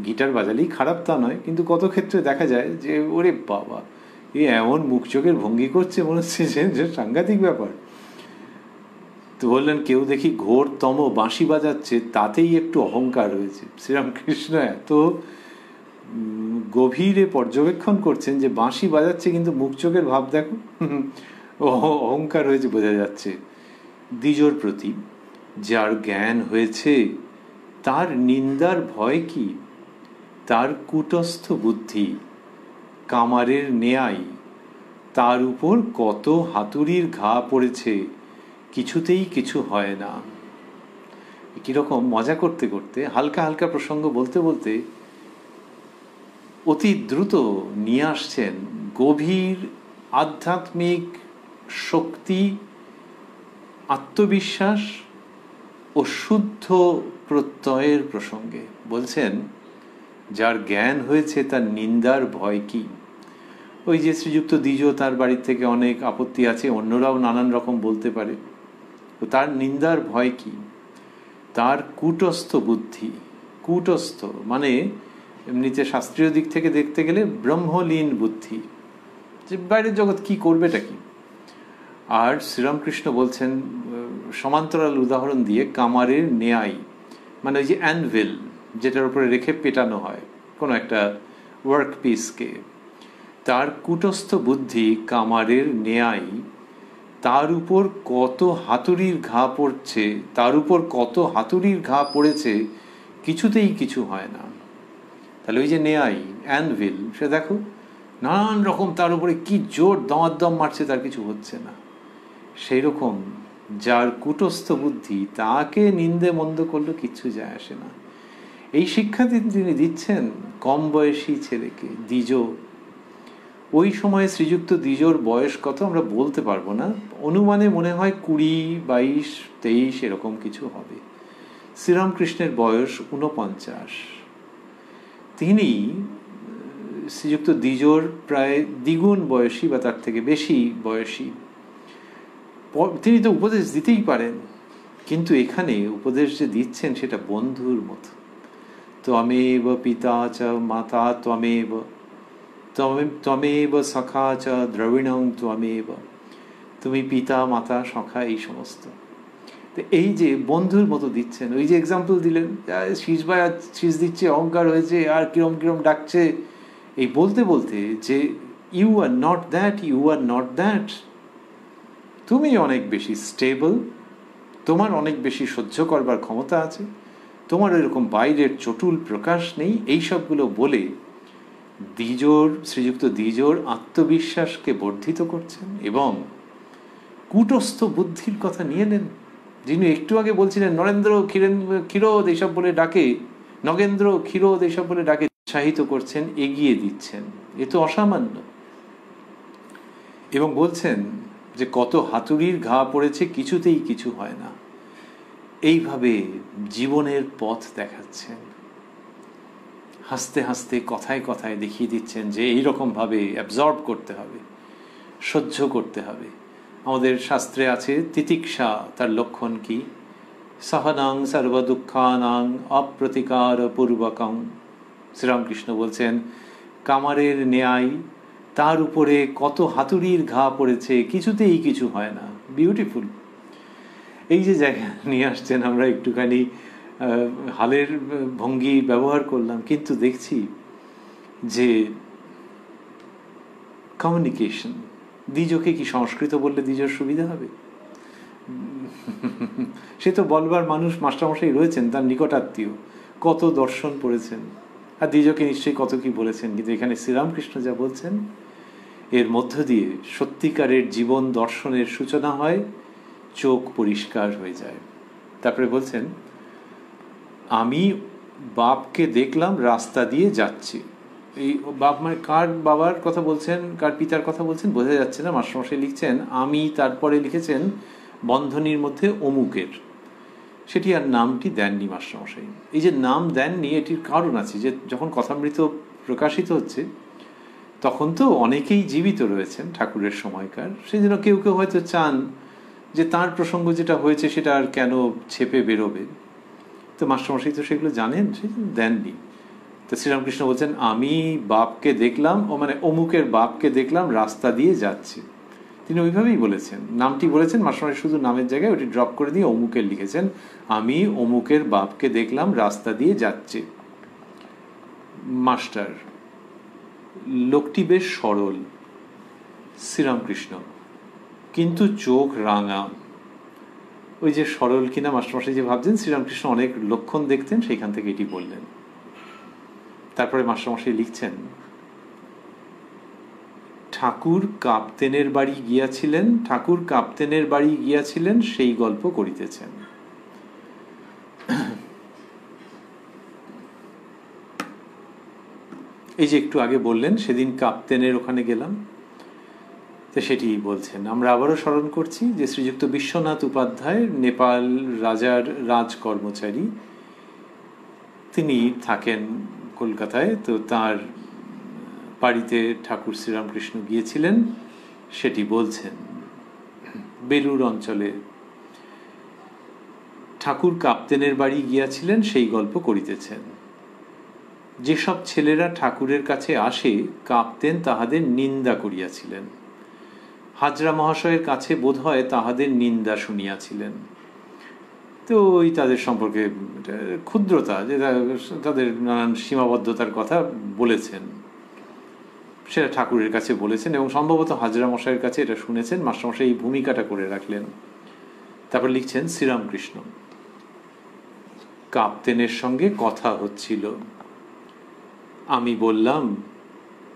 S1: গিটার বাজালেই খারাপ তা নয়, কিন্তু কত ক্ষেত্রে দেখা যায় যে ওরে বাবা এ এমন মুখ চোখের ভঙ্গি করছে, মনে হচ্ছে যে সাংঘাতিক ব্যাপার। তো বললেন কেউ দেখি ঘোর তম বাঁশি বাজাচ্ছে, তাতেই একটু অহংকার হয়েছে। শ্রীরামকৃষ্ণ এত গভীরে পর্যবেক্ষণ করছেন যে বাঁশি বাজাচ্ছে কিন্তু মুখ চোখের ভাব দেখো, অহংকার হয়েছে বোঝা যাচ্ছে। দ্বিজোর প্রতি যার জ্ঞান হয়েছে তার নিন্দার ভয় কি, তার কূটস্থ বুদ্ধি কামারের নেয়াই, তার উপর কত হাতুড়ির ঘা পড়েছে, কিছুতেই কিছু হয় না। কিরকম মজা করতে করতে হালকা হালকা প্রসঙ্গ বলতে বলতে অতি দ্রুত নিয়ে আসছেন গভীর আধ্যাত্মিক শক্তি, আত্মবিশ্বাস ও শুদ্ধ প্রত্যয়ের প্রসঙ্গে। বলছেন যার জ্ঞান হয়েছে তার নিন্দার ভয় কি। ওই যে শ্রীযুক্ত দ্বিজ, তার বাড়ির থেকে অনেক আপত্তি আছে, অন্যরাও নানান রকম বলতে পারে, তো তার নিন্দার ভয় কি, তার কূটস্থ বুদ্ধি। কূটস্থ মানে এমনিতে শাস্ত্রীয় দিক থেকে দেখতে গেলে ব্রহ্মলীন বুদ্ধি, যে বাইরের জগৎ কি করবেটা কি। আর শ্রীরামকৃষ্ণ বলছেন সমান্তরাল উদাহরণ দিয়ে কামারের ন্যায়, মানে ওই যে অ্যানভিল যেটার উপরে রেখে পেটানো হয় কোনো একটা ওয়ার্ক পিসকে, তার কূটস্থ বুদ্ধি কামারের ন্যায়, তার উপর কত হাতুড়ির ঘা পড়ছে, তার উপর কত হাতুড়ির ঘা পড়েছে, কিছুতেই কিছু হয় না। তাহলে ওই যে ন্যায় অ্যানভিল, সে দেখো নানান রকম তার উপরে কি জোর দমাদ্দম মারছে, তার কিছু হচ্ছে না। সেই রকম যার কূটস্থ বুদ্ধি, তাকে নিন্দে মন্দ করলে কিচ্ছু যায় আসে না। এই শিক্ষা তিনি দিচ্ছেন কম বয়সী ছেলেকে, দ্বিজ। ওই সময়ে শ্রীযুক্ত দ্বিজোর বয়স কত আমরা বলতে পারবো না, অনুমানে মনে হয় 20, 22, 23 এরকম কিছু হবে। শ্রীরামকৃষ্ণের বয়স 49। তিনি শ্রীযুক্ত দ্বিজোর প্রায় দ্বিগুণ বয়সী বা তার থেকে বেশি বয়সী। তিনি তো উপদেশ দিতেই পারেন, কিন্তু এখানে উপদেশ যে দিচ্ছেন সেটা বন্ধুর মতো। ত্বমেব পিতা চ মাতা ত্বমেব, ত্বমেব সখা চ দ্রবিণং ত্বমেব। তুমি পিতা মাতা সখা এই সমস্ত। তো এই যে বন্ধুর মতো দিচ্ছেন, ওই যে এক্সাম্পল দিলেন শীষ দিচ্ছে, অহংকার হয়েছে, আর কিরম কিরম ডাকছে, এই বলতে বলতে যে you are not that, you are not that. তুমি অনেক বেশি স্টেবল, তোমার অনেক বেশি সহ্য করবার ক্ষমতা আছে, তোমার এরকম বাইরের চটুল প্রকাশ নেই, এই সবগুলো বলে শ্রীযুক্ত দ্বিজোর আত্মবিশ্বাসকে বর্ধিত করছেন এবং কূটস্থ বুদ্ধির কথা নিয়ে নেন। যিনি একটু আগে বলছিলেন নরেন্দ্র ক্ষীরোদ এইসব বলে ডাকে, নগেন্দ্র ক্ষীরোদ এইসব বলে ডাকে, উৎসাহিত করছেন, এগিয়ে দিচ্ছেন। এ তো অসামান্য। এবং বলছেন যে কত হাতুড়ির ঘা পড়েছে, কিছুতেই কিছু হয় না। এইভাবে জীবনের পথ দেখাচ্ছেন, হাসতে হাসতে কথায় কথায় দেখিয়ে দিচ্ছেন যে এইরকমভাবে অ্যাবজর্ব করতে হবে, সহ্য করতে হবে। আমাদের শাস্ত্রে আছে তিতিক্ষা, তার লক্ষণ কি, সহনাং সর্বদুঃখানাং অপ্রতিকার পূর্বকং। শ্রীরামকৃষ্ণ বলছেন কামারের ন্যায়, তার উপরে কত হাতুড়ির ঘা পড়েছে, কিছুতেই কিছু হয় না। বিউটিফুল। এই যে জায়গা নিয়ে আসছেন, আমরা একটুখানি হালের ভঙ্গি ব্যবহার করলাম, কিন্তু দেখছি যে কমিউনিকেশন। দ্বিজকে কি সংস্কৃত বললে দ্বিজর সুবিধা হবে? সে তো বলবার মানুষ মাস্টারমশাই রয়েছেন, তার নিকটাত্মীয়, কত দর্শন পড়েছেন, আর দ্বিজকে নিশ্চয়ই কত কি বলেছেন। কিন্তু এখানে শ্রীরামকৃষ্ণ যা বলছেন, এর মধ্য দিয়ে সত্যিকারের জীবন দর্শনের সূচনা হয়, চোখ পরিষ্কার হয়ে যায়। তারপরে বলছেন, আমি বাপকে দেখলাম রাস্তা দিয়ে যাচ্ছি। এই বাপ মানে কার বাবার কথা বলছেন, কার পিতার কথা বলছেন বোঝা যাচ্ছে না। মাস্টারমশাই লিখছেন আমি, তারপরে লিখেছেন বন্ধনীর মধ্যে অমুকের, সেটি আর নামটি দেননি মাস্টারমশাই। এই যে নাম দেননি এটির কারণ আছে, যে যখন কথামৃত প্রকাশিত হচ্ছে তখন তো অনেকেই জীবিত রয়েছেন ঠাকুরের সময়কার, সেই জন্য কেউ কেউ হয়তো চান যে তার প্রসঙ্গ যেটা হয়েছে সেটা আর কেন ছেপে বেরোবে। তো মাস্টারমশাই তো সেগুলো জানেন, সেই জন্য দেননি। তো শ্রীরামকৃষ্ণ বলছেন আমি বাপকে দেখলাম, ও মানে অমুকের বাপকে দেখলাম রাস্তা দিয়ে যাচ্ছে। তিনি ওইভাবেই বলেছেন, নামটি বলেছেন, মাস্টারমশাই শুধু নামের জায়গায় ওটি ড্রপ করে দিয়ে অমুকের লিখেছেন, আমি অমুকের বাপকে দেখলাম রাস্তা দিয়ে যাচ্ছে। মাস্টার, লোকটি বেশ সরল শ্রীরামকৃষ্ণ, কিন্তু চোখ রাঙা। ওই যে সরল কিনা মাস্টারমশাই যে ভাবছেন, শ্রীরামকৃষ্ণ অনেক লক্ষণ দেখতেন, সেইখান থেকে এটি বললেন। তারপরে মাস্টারমশাই লিখছেন, ঠাকুর কাপ্তেনের বাড়ি গিয়াছিলেন, ঠাকুর কাপ্তেনের বাড়ি গিয়াছিলেন সেই গল্প করিতেছেন। এই যে একটু আগে বললেন সেদিন কাপ্তেনের ওখানে গেলাম, তো সেটি বলছেন। আমরা আবারও স্মরণ করছি যে শ্রীযুক্ত বিশ্বনাথ উপাধ্যায় নেপাল রাজার রাজ কর্মচারী, তিনি থাকেন কলকাতায়। তো তার বাড়িতে ঠাকুর শ্রীরামকৃষ্ণ গিয়েছিলেন সেটি বলছেন। বেলুর অঞ্চলে ঠাকুর কাপ্তেনের বাড়ি গিয়াছিলেন সেই গল্প করিতেছেন। যেসব ছেলেরা ঠাকুরের কাছে আসে কাপ্তেন তাহাদের নিন্দা করিয়াছিলেন, হাজরা মহাশয়ের কাছে বোধ হয় তাহাদের নিন্দা শুনিয়াছিলেন। তো ওই তাদের সম্পর্কে ক্ষুদ্রতা, যে তাদের নানান সীমাবদ্ধতার কথা বলেছেন, সেটা ঠাকুরের কাছে বলেছেন এবং সম্ভবত হাজরা মশাইয়ের কাছে এটা শুনেছেন। মাস্টারমশাই এই ভূমিকাটা করে রাখলেন। তারপর লিখছেন, শ্রীরামকৃষ্ণ, কাপ্তেনের সঙ্গে কথা হচ্ছিল। আমি বললাম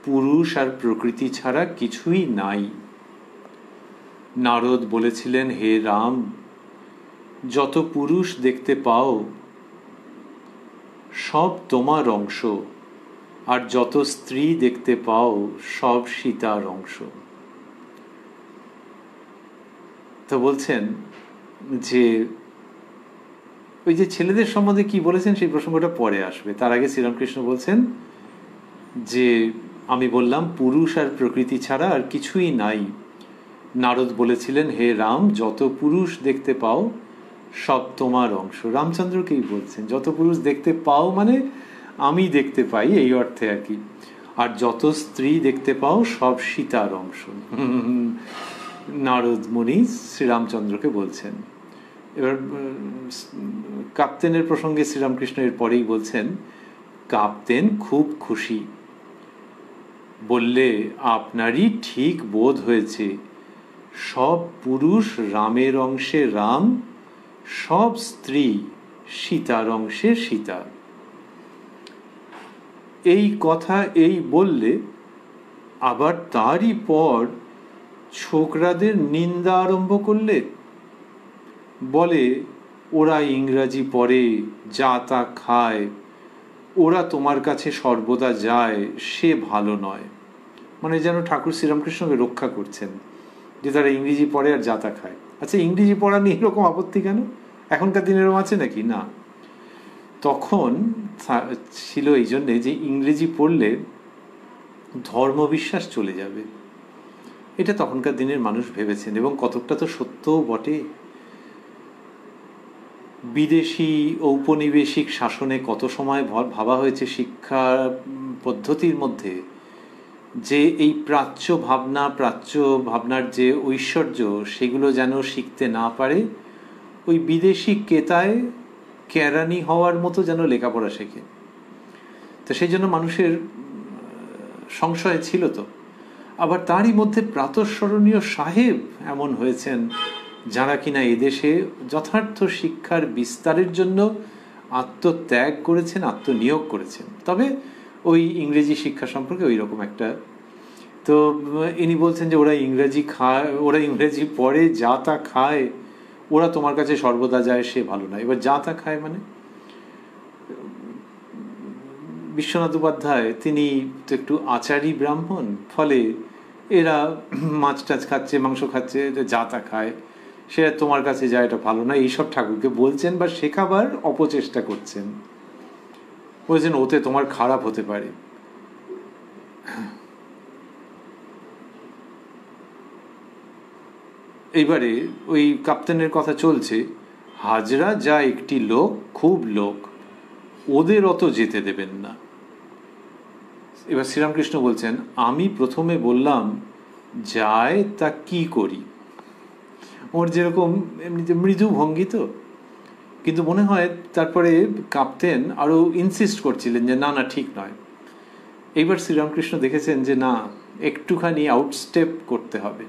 S1: পুরুষ আর প্রকৃতি ছাড়া কিছুই নাই। নারদ বলেছিলেন, হে রাম, যত পুরুষ দেখতে পাও সব তোমার অংশ, আর যত স্ত্রী দেখতে পাও সব সীতার অংশ। তো বলছেন যে ওই যে ছেলেদের সম্বন্ধে কি বলেছেন সেই প্রসঙ্গটা পরে আসবে, তার আগে শ্রীরামকৃষ্ণ বলছেন যে আমি বললাম পুরুষ আর প্রকৃতি ছাড়া আর কিছুই নাই। নারদ বলেছিলেন, হে রাম, যত পুরুষ দেখতে পাও সব তোমার অংশ। রামচন্দ্রকেই বলছেন, যত পুরুষ দেখতে পাও মানে আমি দেখতে পাই এই অর্থে আর কি, আর যত স্ত্রী দেখতে পাও সব সীতার অংশ। নারদ মুনি শ্রীরামচন্দ্রকে বলছেন। এবার কাপ্তেনের প্রসঙ্গে শ্রীরামকৃষ্ণ এর পরেই বলছেন, কাপ্তেন খুব খুশি, বললে আপনারই ঠিক বোধ হয়েছে, সব পুরুষ রামের অংশে রাম, সব স্ত্রী সীতার অংশে সীতা। এই কথা এই বললে আবার তারই পর ছোকরাদের নিন্দা আরম্ভ করলে। বলে ওরা ইংরাজি পড়ে, যা তা খায়, ওরা তোমার কাছে সর্বদা যায়, সে ভালো নয়। মানে যেন ঠাকুর শ্রীরামকৃষ্ণকে রক্ষা করছেন যে তারা ইংরেজি পড়ে আর যা তা খায়। আচ্ছা, ইংরেজি পড়া নিয়ে এরকম আপত্তি কেন? এখনকার দিনেরও আছে নাকি? না, তখন ছিল এই জন্যে যে ইংরেজি পড়লে ধর্মবিশ্বাস চলে যাবে, এটা তখনকার দিনের মানুষ ভেবেছেন এবং কতকটা তো সত্যও বটে। বিদেশি ঔপনিবেশিক শাসনে কত সময় ভাবা হয়েছে শিক্ষা পদ্ধতির মধ্যে যে এই প্রাচ্য ভাবনার যে ঐশ্বর্য সেগুলো যেন শিখতে না পারে, ওই বিদেশি কেতায় কেরানি হওয়ার মতো যেন লেখাপড়া শেখে। তো সেই জন্য মানুষের সংশয় ছিল। তো আবার তারই মধ্যে প্রাতঃস্মরণীয় সাহেব এমন হয়েছেন যারা কিনা এদেশে যথার্থ শিক্ষার বিস্তারের জন্য আত্মত্যাগ করেছেন, আত্মনিয়োগ করেছেন। তবে ওই ইংরেজি শিক্ষা সম্পর্কে ওই রকম একটা, তো ইনি বলছেন যে ওরা ইংরেজি খায়, ওরা ইংরেজি পড়ে, যা তা খায়, ওরা তোমার কাছে সর্বদা যায় সে ভালো না। এবার যা তা খায় মানে বিশ্বনাথ উপাধ্যায় তিনি তো একটু আচারী ব্রাহ্মণ, ফলে এরা মাছ টাছ খাচ্ছে, মাংস খাচ্ছে, যা তা খায়, সে তোমার কাছে যায়, এটা ভালো না, এইসব ঠাকুরকে বলছেন বা শেখাবার অপচেষ্টা করছেন। বলছেন ওতে তোমার খারাপ হতে পারে। এইবারে ওই কাপ্তেনের কথা চলছে, হাজরা যা একটি লোক, খুব লোক, ওদের অত যেতে দেবেন না। এবার শ্রীরামকৃষ্ণ বলছেন, আমি প্রথমে বললাম যায় তা কি করি। ওর যেরকম এমনিতে মৃদু ভঙ্গি তো, কিন্তু মনে হয় তারপরে কাপ্তেন আরও ইনসিস্ট করছিলেন যে না না ঠিক নয়। এইবার শ্রীরামকৃষ্ণ দেখেছেন যে না, একটুখানি আউটস্টেপ করতে হবে,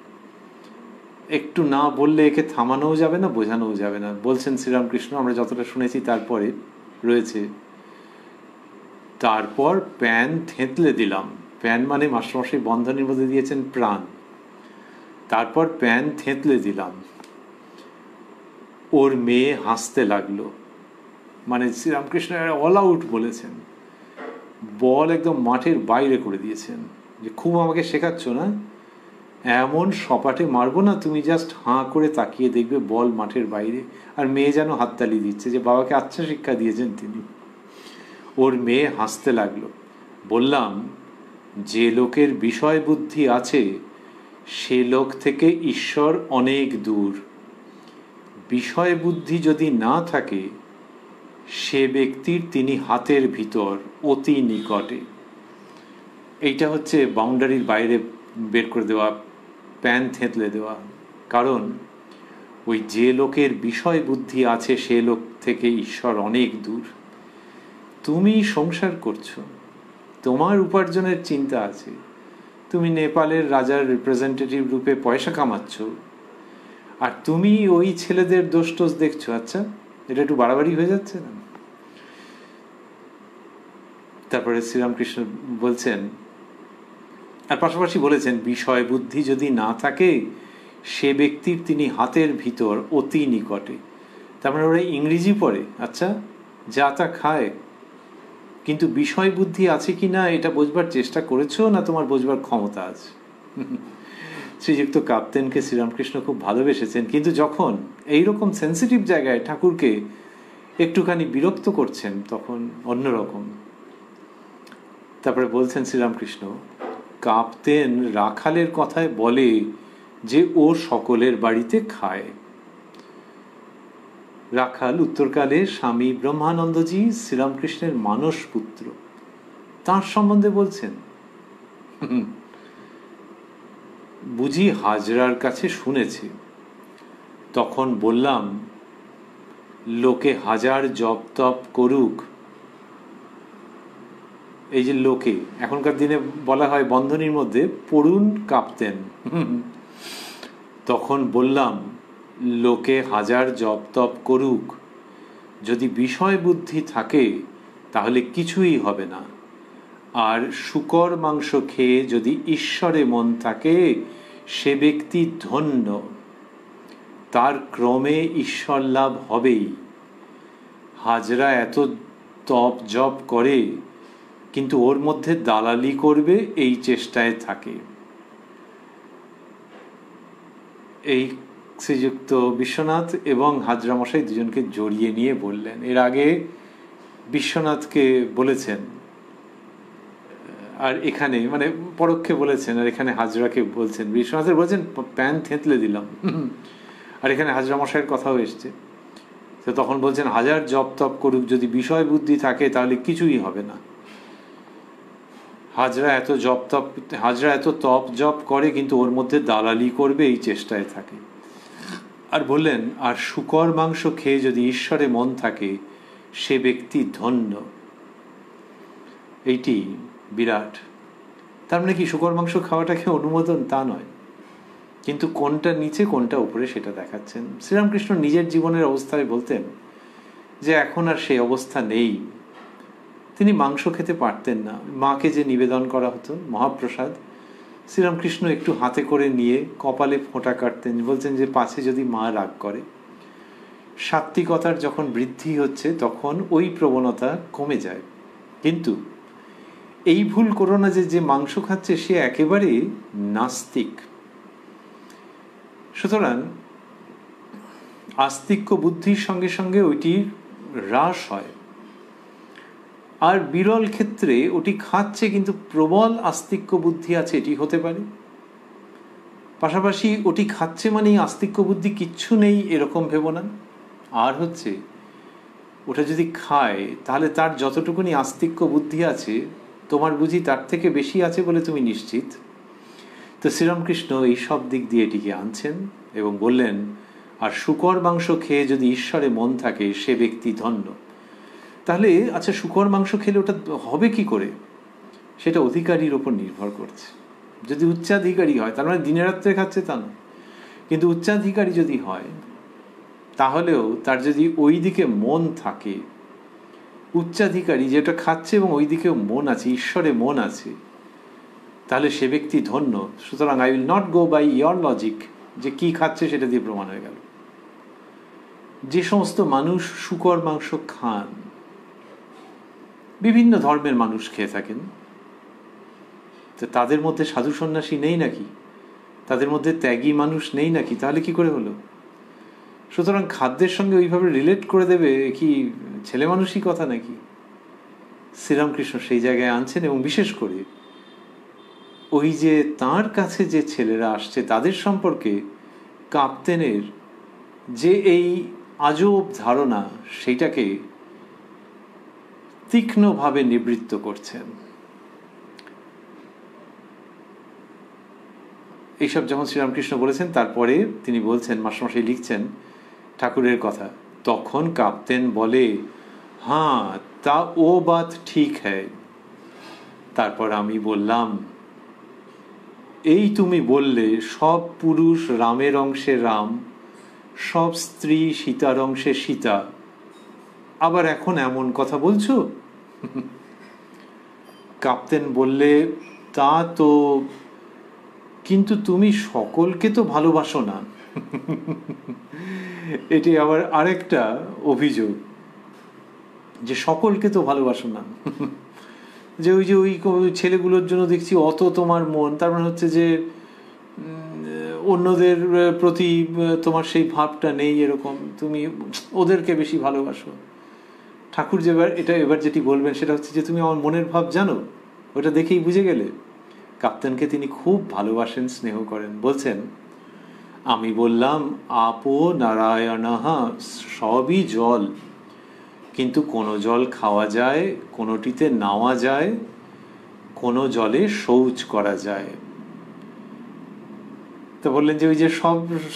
S1: একটু না বললে একে থামানোও যাবে না, বোঝানোও যাবে না। বলছেন শ্রীরামকৃষ্ণ, আমরা যতটা শুনেছি তারপরে রয়েছে, তারপর প্যান থেঁতলে দিলাম। প্যান মানে মাস্টারমশাই বন্ধনীর মধ্যে দিয়েছেন প্রাণ। তারপর প্যান থেঁতলে দিলাম। ওর মেয়ে হাসতে লাগলো। মানে শ্রীরামকৃষ্ণ অল আউট বলেছেন, বল একদম মাঠের বাইরে করে দিয়েছেন, যে খুব আমাকে শেখাচ্ছ না, এমন সপাটে মারবো না, তুমি জাস্ট হাঁ করে তাকিয়ে দেখবে বল মাঠের বাইরে। আর মেয়ে যেন হাততালি দিচ্ছে, যে বাবাকে আচ্ছা শিক্ষা দিয়েছেন তিনি। ওর মেয়ে হাসতে লাগলো। বললাম, যে লোকের বিষয় বুদ্ধি আছে সে লোক থেকে ঈশ্বর অনেক দূর। বিষয় বুদ্ধি যদি না থাকে সে ব্যক্তির তিনি হাতের ভিতর, অতি নিকটে। এইটা হচ্ছে বাউন্ডারির বাইরে বের করে দেওয়া, প্যান থেঁতলে দেওয়া। কারণ ওই যে লোকের বিষয় বুদ্ধি আছে সে লোক থেকে ঈশ্বর অনেক দূর। তুমি সংসার করছো, তোমার উপার্জনের চিন্তা আছে, তুমি নেপালের রাজার রিপ্রেজেন্টেটিভ রূপে পয়সা কামাচ্ছ, আর তুমি ওই ছেলেদের দোষ টোষ দেখছো। আচ্ছা, এটা একটু বাড়াবাড়ি হয়ে যাচ্ছে না? তারপরে শ্রীরামকৃষ্ণ বলছেন, আর পাশাপাশি বলেছেন, বিষয় বুদ্ধি যদি না থাকে সে ব্যক্তির তিনি হাতের ভিতর, অতি নিকটে। তার মানে ওরা ইংরেজি পড়ে, আচ্ছা, যা তা খায়, কিন্তু বিষয় বুদ্ধি আছে কি না এটা বোঝবার চেষ্টা করেছো, না তোমার বোঝবার ক্ষমতা আছে? শ্রীযুক্ত কাপ্তেনকে শ্রীরামকৃষ্ণ খুব ভালোবেসেছেন, কিন্তু যখন এইরকম সেন্সিটিভ জায়গায় ঠাকুরকে একটুখানি বিরক্ত করছেন তখন অন্যরকম। তারপরে বলছেন শ্রীরামকৃষ্ণ, কাপ্তেন রাখালের কথায় বলে যে ও সকলের বাড়িতে খায়। রাখাল উত্তরকালে স্বামী ব্রহ্মানন্দজি, শ্রীরামকৃষ্ণের মানস পুত্র, তাঁর সম্বন্ধে বলছেন। বুঝি হাজরার কাছে শুনেছে। তখন বললাম, লোকে হাজার জপ তপ করুক। এই যে লোকে, এখনকার দিনে বলা হয় বন্ধনীর মধ্যে পড়ুন কাপ্তেন। তখন বললাম, লোকে হাজার জপ তপ করুক, যদি বিষয় বুদ্ধি থাকে তাহলে কিছুই হবে না। আর শূকর মাংস খেয়ে যদি ঈশ্বরে মন থাকে সে ব্যক্তি ধন্য, তার ক্রমে ঈশ্বর লাভ হবেই। হাজরা এত তপ জপ করে, কিন্তু ওর মধ্যে দালালি করবে এই চেষ্টায় থাকে। এই শ্রীযুক্ত বিশ্বনাথ এবং হাজরা মশাই দুজনকে জড়িয়ে নিয়ে বললেন। এর আগে বিশ্বনাথকে বলেছেন, আর এখানে মানে পরোক্ষে বলেছেন, আর এখানে হাজরাকে বলছেন। বিশ্বনাথের বলছেন প্যান থেঁতলে দিলাম, আর এখানে হাজরা মশাইয়ের কথাও এসছে। তো তখন বলছেন, হাজার জপ তপ করুক, যদি বিষয় বুদ্ধি থাকে তাহলে কিছুই হবে না। হাজরা এত তপ জপ করে, কিন্তু ওর মধ্যে দালালি করবে এই চেষ্টায় থাকে। আর বললেন, আর শূকর মাংস খেয়ে যদি ঈশ্বরে মন থাকে সে ব্যক্তি ধন্য। এইটি বিরাট। তার মানে কি শূকর মাংস খাওয়াটাকে অনুমোদন তা নয়, কিন্তু কোনটা নিচে কোনটা উপরে সেটা দেখাচ্ছেন। শ্রীরামকৃষ্ণ নিজের জীবনের অবস্থায় বলতেন যে এখন আর সেই অবস্থা নেই। তিনি মাংস খেতে পারতেন না। মাকে যে নিবেদন করা হতো মহাপ্রসাদ, শ্রীরামকৃষ্ণ একটু হাতে করে নিয়ে কপালে ফোঁটা কাটতেন, বলছেন যে পাছে যদি মা রাগ করে। সাত্ত্বিকতার যখন বৃদ্ধি হচ্ছে তখন ওই প্রবণতা কমে যায়। কিন্তু এই ভুল করো না যে মাংস খাচ্ছে সে একেবারে নাস্তিক। সুতরাং আস্তিক্য বুদ্ধির সঙ্গে সঙ্গে ওইটির হ্রাস হয়। আর বিরল ক্ষেত্রে ওটি খাচ্ছে কিন্তু প্রবল আস্তিক্য বুদ্ধি আছে, এটি হতে পারে। পাশাপাশি ওটি খাচ্ছে মানেই আস্তিক্য বুদ্ধি কিচ্ছু নেই এরকম ভেবো না। আর হচ্ছে ওটা যদি খায় তাহলে তার যতটুকুনি আস্তিক্য বুদ্ধি আছে তোমার বুঝি তার থেকে বেশি আছে বলে তুমি নিশ্চিত। তো শ্রীরামকৃষ্ণ এই সব দিক দিয়ে এটিকে আনছেন এবং বললেন, আর শূকর মাংস খেয়ে যদি ঈশ্বরে মন থাকে সে ব্যক্তি ধন্য। তাহলে আচ্ছা, শূকর মাংস খেলে ওটা হবে কি করে? সেটা অধিকারীর ওপর নির্ভর করছে। যদি উচ্চাধিকারী হয়, তার মানে দিনে রাত্রে খাচ্ছে তা না, কিন্তু উচ্চাধিকারী যদি হয় তাহলেও তার যদি ওই দিকে মন থাকে, উচ্চাধিকারী যেটা খাচ্ছে এবং ওই দিকেও মন আছে, ঈশ্বরে মন আছে, তাহলে সে ব্যক্তি ধন্য। সুতরাং I will not go by your logic যে কি খাচ্ছে সেটা দিয়ে প্রমাণ হয়ে গেল। যে সমস্ত মানুষ শূকর মাংস খান, বিভিন্ন ধর্মের মানুষ খেয়ে থাকেন, তো তাদের মধ্যে সাধু সন্ন্যাসী নেই নাকি? তাদের মধ্যে ত্যাগী মানুষ নেই নাকি? তাহলে কি করে হলো? সুতরাং খাদ্যের সঙ্গে ওইভাবে রিলেট করে দেবে কি ছেলে মানুষই কথা নাকি? শ্রীরামকৃষ্ণ সেই জায়গায় আনছেন এবং বিশেষ করে ওই যে তাঁর কাছে যে ছেলেরা আসছে তাদের সম্পর্কে কাপ্তেনের যে এই আজব ধারণা সেইটাকে তীক্ষ্ণভাবে নিবৃত্ত করছেন। এইসব যখন শ্রীরামকৃষ্ণ বলেছেন তারপরে তিনি বলছেন, মাস্টারমশাই লিখছেন ঠাকুরের কথা, তখন কাপ্তেন বলে, হ্যাঁ তা ও বাত ঠিক হ্যায়। তারপর আমি বললাম, এই তুমি বললে সব পুরুষ রামের অংশে রাম, সব স্ত্রী সীতার অংশে সীতা, আবার এখন এমন কথা বলছো? কাপ্তেন বললে, তা তো, কিন্তু তুমি সকলকে তো ভালোবাসো না। এটি আবার আরেকটা অভিযোগ যে সকলকে তো ভালোবাসো না। যে ওই ছেলেগুলোর জন্য দেখছি অত তোমার মন, তার মানে হচ্ছে যে অন্যদের প্রতি তোমার সেই ভাবটা নেই, এরকম তুমি ওদেরকে বেশি ভালোবাসো। ঠাকুর যে এবার যেটি বলবেন সেটা হচ্ছে যে তুমি আমার মনের ভাব জানো, ওটা দেখেই বুঝে গেলে। কাপ্তেনকে তিনি খুব ভালোবাসেন, স্নেহ করেন। বলছেন, আমি বললাম, আপো নারায়ণাহা, সবই জল, কিন্তু কোনো জল খাওয়া যায়, কোনোটিতে নাওয়া যায়, কোনো জলে শৌচ করা যায়। তো বললেন যে ওই যে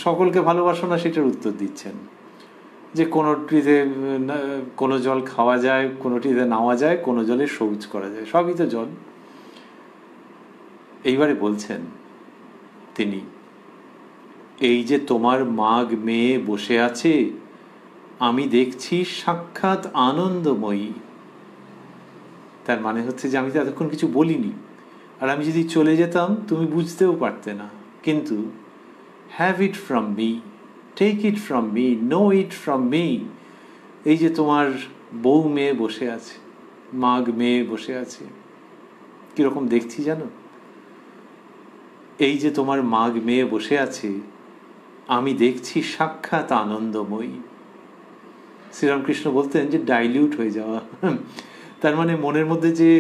S1: সকলকে ভালোবাসো না, সেটার উত্তর দিচ্ছেন যে কোনোটিতে কোনো জল খাওয়া যায়, কোনোটিতে নাওয়া যায়, কোনো জলে শৌচ করা যায়, সবই তো জল। এইবারে বলছেন তিনি, এই যে তোমার মাগ মেয়ে বসে আছে, আমি দেখছি সাক্ষাৎ আনন্দময়ী। তার মানে হচ্ছে যে আমি তো এতক্ষণ কিছু বলিনি, আর আমি যদি চলে যেতাম তুমি বুঝতেও পারতে না, কিন্তু have it from me, take it from me, know it from me. এই যে তোমার বউ মেয়ে বসে আছে, মাগ মেয়ে বসে আছে, কিরকম দেখছি জানো? এই যে তোমার মাগ মেয়ে বসে আছে, আমি দেখছি সাক্ষাৎ আনন্দময়ী। শ্রীরামকৃষ্ণ বলতেন যে ডাইলিউট হয়ে যাওয়া, তার মানে মনের মধ্যে যে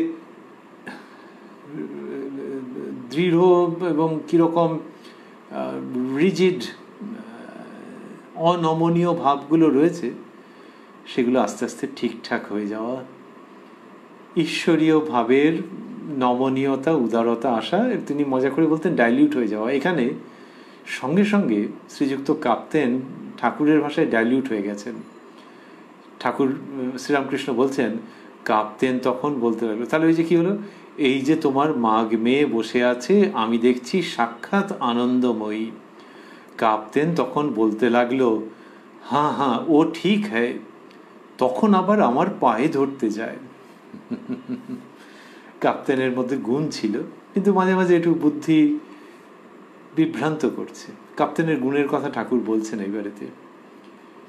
S1: দৃঢ় এবং কিরকম রিজিড অনমনীয় ভাবগুলো রয়েছে সেগুলো আস্তে আস্তে ঠিকঠাক হয়ে যাওয়া, ঈশ্বরীয় ভাবের নমনীয়তা উদারতা আসা, তিনি মজা করে বলতেন ডাইলিউট হয়ে যাওয়া। এখানে সঙ্গে সঙ্গে শ্রীযুক্ত কাপ্তেন ঠাকুরের ভাষায় ডাইলিউট হয়ে গেছেন। ঠাকুর শ্রীরামকৃষ্ণ বলছেন, কাপ্তেন তখন বলতে লাগলো, তাহলে ওই যে কি হলো, এই যে তোমার মাগ মেয়ে বসে আছে, আমি দেখছি সাক্ষাৎ আনন্দময়ী। কাপ্তেন তখন বলতে লাগলো, হ্যাঁ হ্যাঁ ও ঠিক হ্যায়। তখন আবার আমার পায়ে ধরতে যায়। কাপ্তেনের মধ্যে গুণ ছিল, কিন্তু মাঝে মাঝে একটু বুদ্ধি বিভ্রান্ত করছে। কাপ্তেনের গুণের কথা ঠাকুর বলছেন এইবারেতে।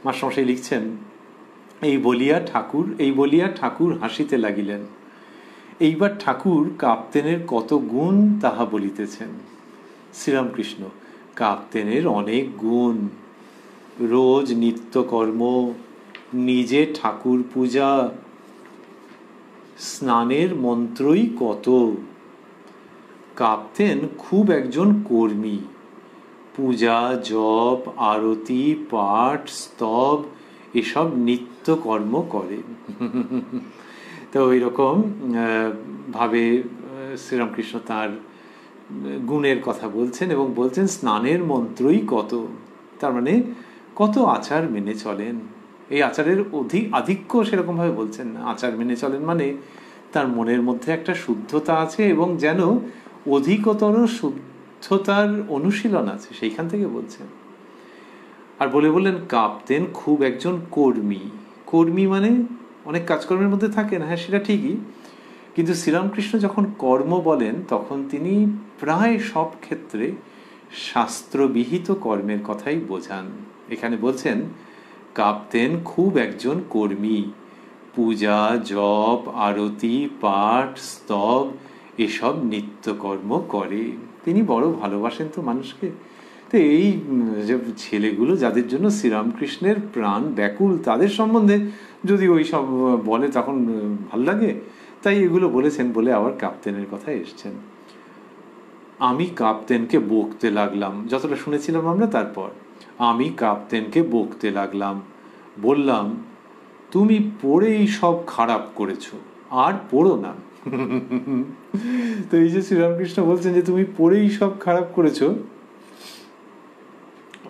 S1: মাস্টারমশাই লিখছেন, এই বলিয়া ঠাকুর হাসিতে লাগিলেন। এইবার ঠাকুর কাপ্তেনের কত গুণ তাহা বলিতেছেন। শ্রীরামকৃষ্ণ: কাপ্তেনের অনেক গুণ, রোজ নিত্যকর্ম, নিজে ঠাকুর পূজা, স্নানের মন্ত্রই কত। কাপ্তেন খুব একজন কর্মী, পূজা, জপ, আরতি, পাঠ, স্তব এসব নিত্যকর্ম করে। তো এইরকম ভাবে শ্রীরামকৃষ্ণ তার গুণের কথা বলছেন এবং বলছেন স্নানের মন্ত্রই কত, তার মানে কত আচার মেনে চলেন। এই আচারের আধিক্য সেরকমভাবে বলছেন না, আচার মেনে চলেন মানে তার মনের মধ্যে একটা শুদ্ধতা আছে এবং যেন অধিকতর শুদ্ধতার অনুশীলন আছে, সেইখান থেকে বলছেন। আর বললেন কাপ্তেন খুব একজন কর্মী। কর্মী মানে অনেক কাজকর্মের মধ্যে থাকেন, হ্যাঁ সেটা ঠিকই, কিন্তু শ্রীরামকৃষ্ণ যখন কর্ম বলেন তখন তিনি প্রায় সব ক্ষেত্রে শাস্ত্রবিহিত কর্মের কথাই বোঝান। এখানে বলছেন কাপ্তেন খুব একজন কর্মী, পূজা, জপ, আরতি, পাঠ, স্তব এসব নিত্যকর্ম করে। তিনি বড় ভালোবাসেন তো মানুষকে। তো এই যে ছেলেগুলো যাদের জন্য শ্রীরামকৃষ্ণের প্রাণ ব্যাকুল, তাদের সম্বন্ধে যদি ওই সব বলে তখন ভাল লাগে, তাই এগুলো বলেছেন বলে আবার কাপ্তেনের কথা এসছেন। আমি কাপ্তেনকে বকতে লাগলাম, যতটা শুনেছিলাম আমরা। তারপর আমি কাপ্তেনকে বকতে লাগলাম, বললাম তুমি পড়েই সব খারাপ করেছো, আর পড়ো না। তো এই যে শ্রীরামকৃষ্ণ বলছেন যে তুমি পড়েই সব খারাপ করেছো,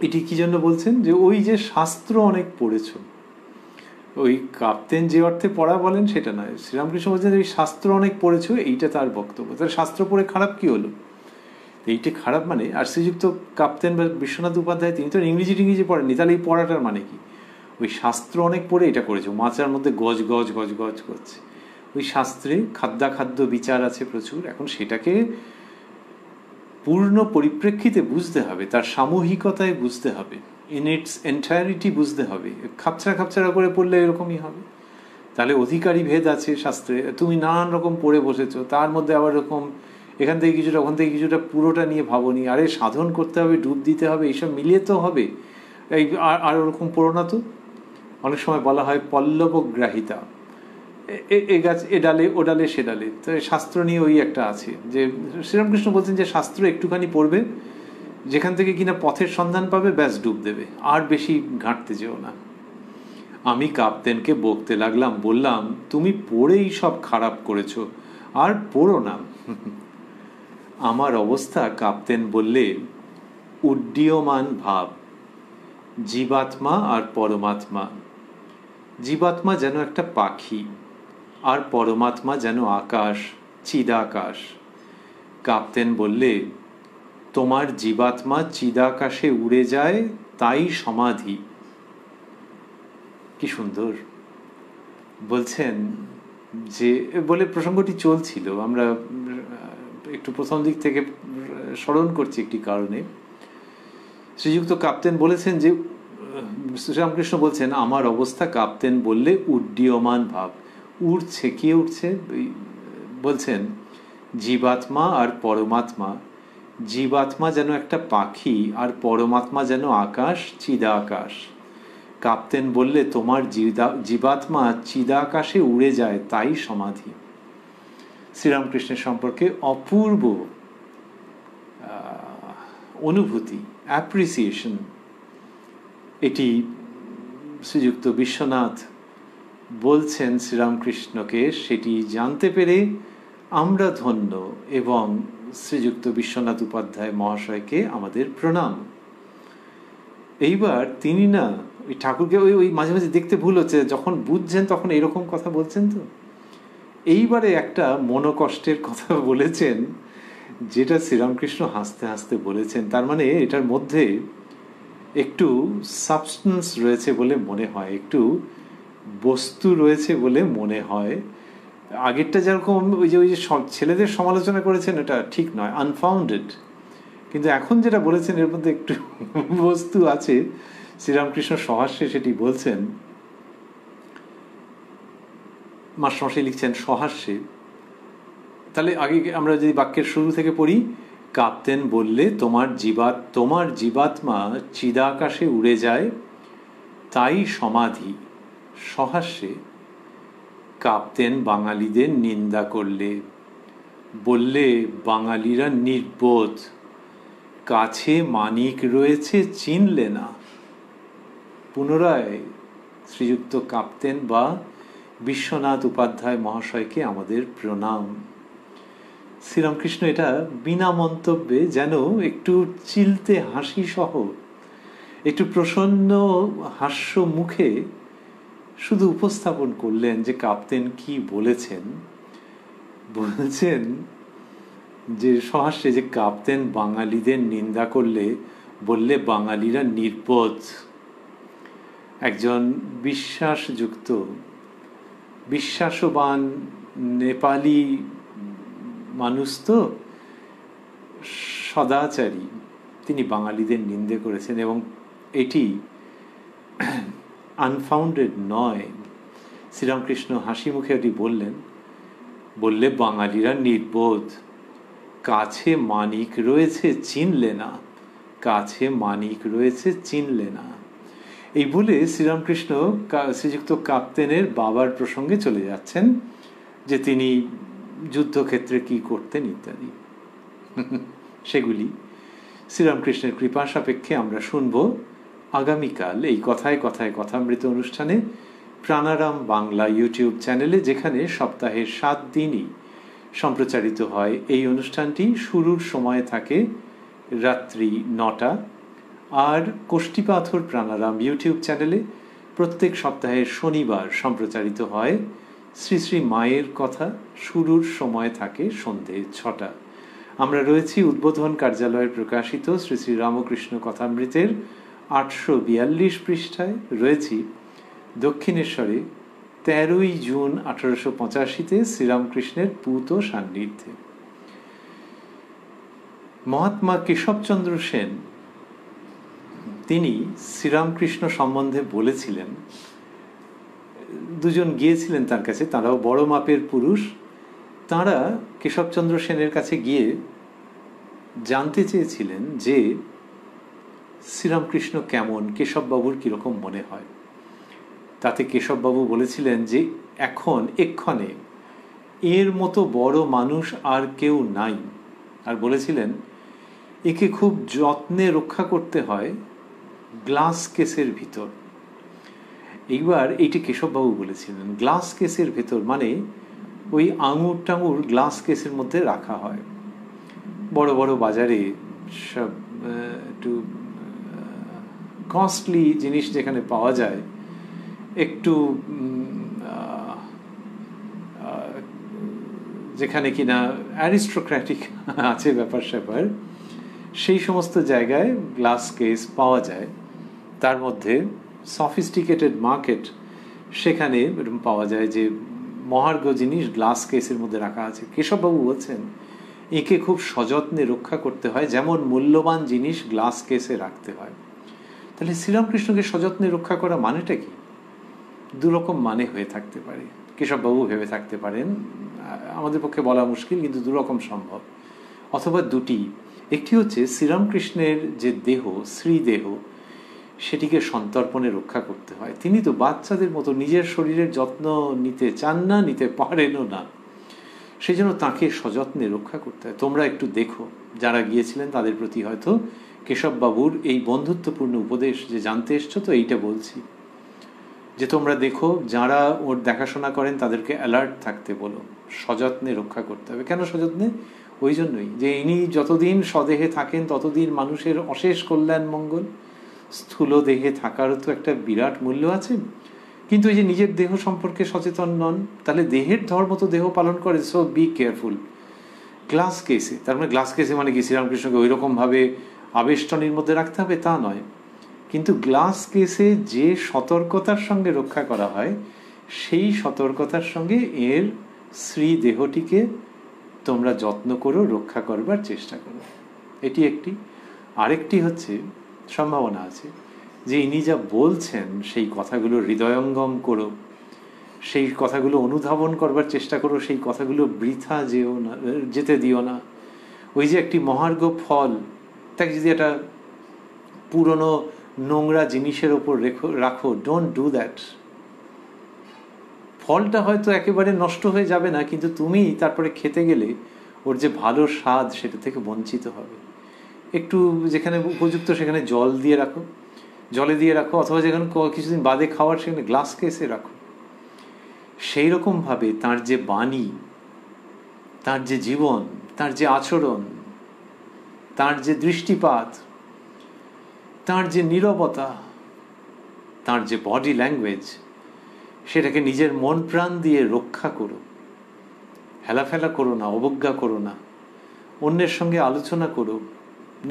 S1: এটি কি জন্য বলছেন? যে ওই যে শাস্ত্র অনেক পড়েছো, ওই কাপ্তেন যে অর্থে পড়া বলেন সেটা নয়। শ্রীরামকৃষ্ণ বলছেন ওই শাস্ত্র অনেক পড়েছো, এইটা তার বক্তব্য। তাহলে শাস্ত্র পড়ে খারাপ কি হলো? এইটা খারাপ মানে, আর শ্রীযুক্ত কাপ্তেন বা বিশ্বনাথ উপাধ্যায় তিনি তো ইংরেজি পড়েননি, তাহলে এই পড়াটার মানে কি? ওই শাস্ত্র অনেক পড়ে এটা করেছে, মাচার মধ্যে গজ গজ গজ গজ করছে। ওই শাস্ত্রে খাদ্যাখাদ্য বিচার আছে প্রচুর, এখন সেটাকে পূর্ণ পরিপ্রেক্ষিতে বুঝতে হবে, তার সামূহিকতায় বুঝতে হবে, ইন ইটস এন্টায়ারিটি বুঝতে হবে। খাপছাড়া করে পড়লে এরকমই হবে। তাহলে অধিকারী ভেদ আছে শাস্ত্রে, তুমি নানান রকম পড়ে বসেছো, তার মধ্যে আবার এরকম এখান থেকে কিছুটা ওখান থেকে কিছুটা পুরোটা নিয়ে ভাবনি, আরে সাধন করতে হবে, ডুব দিতে হবে, এইসব মিলিয়ে তো হবে। এই আর ওরকম পড়ো না তো। অনেক সময় বলা হয় পল্লবগ্রাহিতা, এ গাছ এ ডালে ও ডালে সে ডালে। তো শাস্ত্র নিয়ে ওই একটা আছে যে শ্রীরামকৃষ্ণ বলছেন যে শাস্ত্র একটুখানি পড়বে, যেখান থেকে কিনা পথের সন্ধান পাবে, ব্যাস ডুব দেবে, আর বেশি ঘাঁটতে যেও না। আমি কাপ্তেনকে বকতে লাগলাম, বললাম তুমি পড়েই সব খারাপ করেছো, আর পড়ো না। আমার অবস্থা কাপ্তেন বললে উড্ডীয়মান ভাব, জীবাত্মা আর পরমাত্মা। জীবাত্মা যেন একটা পাখি, আর পরমাত্মা যেন আকাশ, চিদাকাশ। কাপ্তেন বললে তোমার জীবাত্মা চিদাকাশে উড়ে যায়, তাই সমাধি। কি সুন্দর বলছেন। যে বলে প্রসঙ্গটি চলছিল, আমরা একটু প্রথম দিক থেকে স্মরণ করছি একটি কারণে। শ্রীযুক্ত কাপ্তেন বলেছেন যে শ্রীরামকৃষ্ণ বলছেন আমার অবস্থা কাপ্তেন বললে উড্ডীয়মান ভাব, উঠছে, কে উঠছে? বলছেন জীবাত্মা আর পরমাত্মা, জীবাত্মা যেন একটা পাখি আর পরমাত্মা যেন আকাশ, চিদাকাশ। কাপ্তেন বললে তোমার জীবাত্মা চিদাকাশে উড়ে যায়, তাই সমাধি। শ্রীরামকৃষ্ণের সম্পর্কে অপূর্ব অনুভূতি, অ্যাপ্রিসিয়েশন, এটি শ্রীযুক্ত বিশ্বনাথ বলছেন শ্রীরামকৃষ্ণকে। সেটি জানতে পেরে আমরা ধন্য এবং শ্রীযুক্ত বিশ্বনাথ উপাধ্যায় মহাশয়কে আমাদের প্রণাম। এইবার তিনি না ওই ঠাকুরকে ওই মাঝে মাঝে দেখতে ভুল হচ্ছে, যখন বুঝছেন তখন এরকম কথা বলছেন। তো এইবারে একটা মনোকষ্টের কথা বলেছেন, যেটা শ্রীরামকৃষ্ণ হাসতে হাসতে বলেছেন। তার মানে এটার মধ্যে একটু সাবস্টেন্স রয়েছে বলে মনে হয়, একটু বস্তু রয়েছে বলে মনে হয়। আগেরটা যেরকম ওই যে ছেলেদের সমালোচনা করেছেন, এটা ঠিক নয়, আনফাউন্ডেড। কিন্তু এখন যেটা বলেছেন এর মধ্যে একটু বস্তু আছে, শ্রীরামকৃষ্ণ সহাস্যে সেটি বলছেন। মাস্টারমশাই লিখছেন সহাস্যে, তাহলে আগে আমরা যদি বাক্যের শুরু থেকে পড়ি, কাপ্তেন বললে তোমার জীবাত্মা চিদাকাশে উড়ে যায়, তাই সমাধি। সহাস্যে, কাপ্তেন বাঙালিদের নিন্দা করলে, বললে বাঙালিরা নির্বোধ, কাছে মানিক রয়েছে চিনলে না। পুনরায় শ্রীযুক্ত কাপ্তেন বা বিশ্বনাথ উপাধ্যায় মহাশয়কে আমাদের প্রণাম। শ্রীরামকৃষ্ণ এটা বিনা মন্তব্যে, যেন একটু চিলতে হাসি সহ, একটু প্রসন্ন হাস্য মুখে শুধু উপস্থাপন করলেন যে কাপ্তেন কি বলেছেন। বলছেন যে সহাস্যে, যে কাপ্তেন বাঙালিদের নিন্দা করলে, বললে বাঙালিরা নির্বোধ। একজন বিশ্বাসযুক্ত, বিশ্বাসবান নেপালি মানুষ তো, সদাচারী, তিনি বাঙালিদের নিন্দে করেছেন এবং এটি আনফাউন্ডেড নয়। শ্রীরামকৃষ্ণ হাসি মুখে এটি বললেন, বললে বাঙালিরা নির্বোধ, কাছে মানিক রয়েছে চিনলে না, কাছে মানিক রয়েছে চিনলে না। এই বলে শ্রীরামকৃষ্ণ শ্রীযুক্ত কাপ্তেনের বাবার প্রসঙ্গে চলে যাচ্ছেন, যে তিনি যুদ্ধক্ষেত্রে কি করতেন ইত্যাদি। সেগুলি শ্রীরামকৃষ্ণের কৃপা সাপেক্ষে আমরা শুনব আগামীকাল এই কথায় কথায় কথামৃত অনুষ্ঠানে, প্রাণারাম বাংলা ইউটিউব চ্যানেলে, যেখানে সপ্তাহের 7 দিনই সম্প্রচারিত হয়। এই অনুষ্ঠানটি শুরুর সময় থাকে রাত্রি 9টা, আর কোষ্ঠীপাথর প্রাণারাম ইউটিউব চ্যানেলে প্রত্যেক সপ্তাহের শনিবার সম্প্রচারিত হয়। শ্রী শ্রী মায়ের কথা শুরুর সময় থাকে সন্ধে 6টা। আমরা রয়েছি উদ্বোধন কার্যালয়ের প্রকাশিত শ্রী শ্রী রামকৃষ্ণ কথামৃতের 842 পৃষ্ঠায়, রয়েছি দক্ষিণেশ্বরে 13ই জুন 1885-তে শ্রীরামকৃষ্ণের পূত সান্নিধ্যে। মহাত্মা কেশবচন্দ্র সেন তিনি শ্রীরামকৃষ্ণ সম্বন্ধে বলেছিলেন, দুজন গিয়েছিলেন তার কাছে, তারাও বড় মাপের পুরুষ। তাঁরা কেশবচন্দ্র সেনের কাছে গিয়ে জানতে চেয়েছিলেন যে শ্রীরামকৃষ্ণ কেমন, কেশববাবুর কীরকম মনে হয়। তাতে কেশববাবু বলেছিলেন যে এক্ষণে এর মতো বড় মানুষ আর কেউ নাই, আর বলেছিলেন একে খুব যত্নে রক্ষা করতে হয় গ্লাস কেসের ভিতর। এইবার এইটি কেশববাবু বলেছিলেন, গ্লাস কেসের ভেতর মানে ওই আঙুর টাঙুর গ্লাস কেসের মধ্যে রাখা হয়। বড় বড় বাজারে সব একটু কস্টলি জিনিস যেখানে পাওয়া যায়, একটু যেখানে কিনা অ্যারিস্টোক্র্যাটিক আছে ব্যাপার স্যাপার, সেই সমস্ত জায়গায় গ্লাস কেস পাওয়া যায়। তার মধ্যে সফিস্টিকেটেড মার্কেট, সেখানে এরকম পাওয়া যায় যে মহার্ঘ জিনিস গ্লাস কেসের মধ্যে রাখা আছে। কেশববাবু বলছেন একে খুব সযত্নে রক্ষা করতে হয়, যেমন মূল্যবান জিনিস গ্লাস কেসে রাখতে হয়। তাহলে শ্রীরামকৃষ্ণকে সযত্নে রক্ষা করা মানেটা কি? দুরকম মানে হয়ে থাকতে পারে, কেশববাবু ভেবে থাকতে পারেন, আমাদের পক্ষে বলা মুশকিল, কিন্তু দুরকম সম্ভব। অথবা দুটি, একটি হচ্ছে শ্রীরামকৃষ্ণের যে দেহ, শ্রীদেহ, সেটিকে সন্তর্পণে রক্ষা করতে হয়। তিনি তো বাচ্চাদের মতো নিজের শরীরের যত্ন নিতে চান না, নিতে পারেনও না, সেই জন্য তাঁকে সযত্নে রক্ষা করতে হয়। তোমরা একটু দেখো, যারা গিয়েছিলেন তাদের প্রতি হয়তো কেশববাবুর এই বন্ধুত্বপূর্ণ উপদেশ যে জানতে এসছো, তো এইটা বলছি যে তোমরা দেখো, যারা ওর দেখাশোনা করেন তাদেরকে অ্যালার্ট থাকতে বলো, সযত্নে রক্ষা করতে হবে। কেন সযত্নে? ওই জন্যই যে ইনি যতদিন স্বদেহে থাকেন ততদিন মানুষের অশেষ কল্যাণ মঙ্গল। স্থূল দেহে থাকারও তো একটা বিরাট মূল্য আছে, কিন্তু এই যে নিজের দেহ সম্পর্কে সচেতন নন, তাহলে দেহের ধর্ম তো দেহ পালন করে। So be careful. গ্লাস কেসে, তার মানে গ্লাস কেসে মানে কি শ্রীরামকৃষ্ণকে ওই রকমভাবে আবেষ্টনীর মধ্যে রাখতে হবে তা নয়, কিন্তু গ্লাস কেসে যে সতর্কতার সঙ্গে রক্ষা করা হয়, সেই সতর্কতার সঙ্গে এর শ্রী দেহটিকে তোমরা যত্ন করো, রক্ষা করবার চেষ্টা করো। এটি একটি। আরেকটি হচ্ছে, সম্ভাবনা আছে যে ইনি যা বলছেন সেই কথাগুলো হৃদয়ঙ্গম করো, সেই কথাগুলো অনুধাবন করবার চেষ্টা করো, সেই কথাগুলো বৃথা যেতে দিও না। ওই যে একটি মহার্ঘ ফল, তাকে যদি একটা পুরনো নোংরা জিনিসের ওপর রাখো, ডোন্ট ডু দ্যাট। ফলটা হয়তো একেবারে নষ্ট হয়ে যাবে না, কিন্তু তুমি তারপরে খেতে গেলে ওর যে ভালো স্বাদ সেটা থেকে বঞ্চিত হবে। একটু যেখানে উপযুক্ত সেখানে জলে দিয়ে রাখো, অথবা যেখানে কিছুদিন বাদে খাওয়ার সেখানে গ্লাস কেসে রাখো। সেই রকমভাবে তাঁর যে বাণী, তাঁর যে জীবন, তাঁর যে আচরণ, তাঁর যে দৃষ্টিপাত, তাঁর যে নীরবতা, তাঁর যে বডি ল্যাঙ্গুয়েজ, সেটাকে নিজের মন প্রাণ দিয়ে রক্ষা করো। হেলাফেলা করো না, অবজ্ঞা করো না, অন্যের সঙ্গে আলোচনা করো,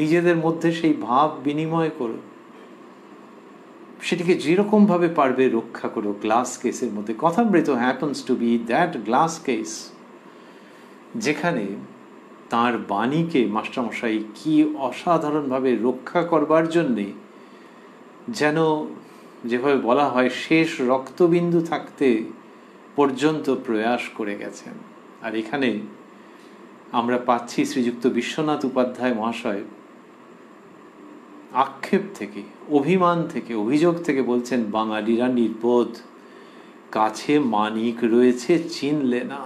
S1: নিজেদের মধ্যে সেই ভাব বিনিময় করো, সেটিকে যেরকমভাবে পারবে রক্ষা করো। গ্লাস কেসের মধ্যে Kathamrita happens to be that glass case, যেখানে তাঁর বাণীকে মাস্টারমশাই কি অসাধারণভাবে রক্ষা করবার জন্যে যেন যেভাবে বলা হয় শেষ রক্তবিন্দু থাকতে পর্যন্ত প্রয়াস করে গেছেন। আর এখানে আমরা পাচ্ছি শ্রীযুক্ত বিশ্বনাথ উপাধ্যায় মহাশয় আক্ষেপ থেকে, অভিমান থেকে, অভিযোগ থেকে বলছেন, বাঙালিরা নির্বোধ, কাছে মানিক রয়েছে চিনলে না।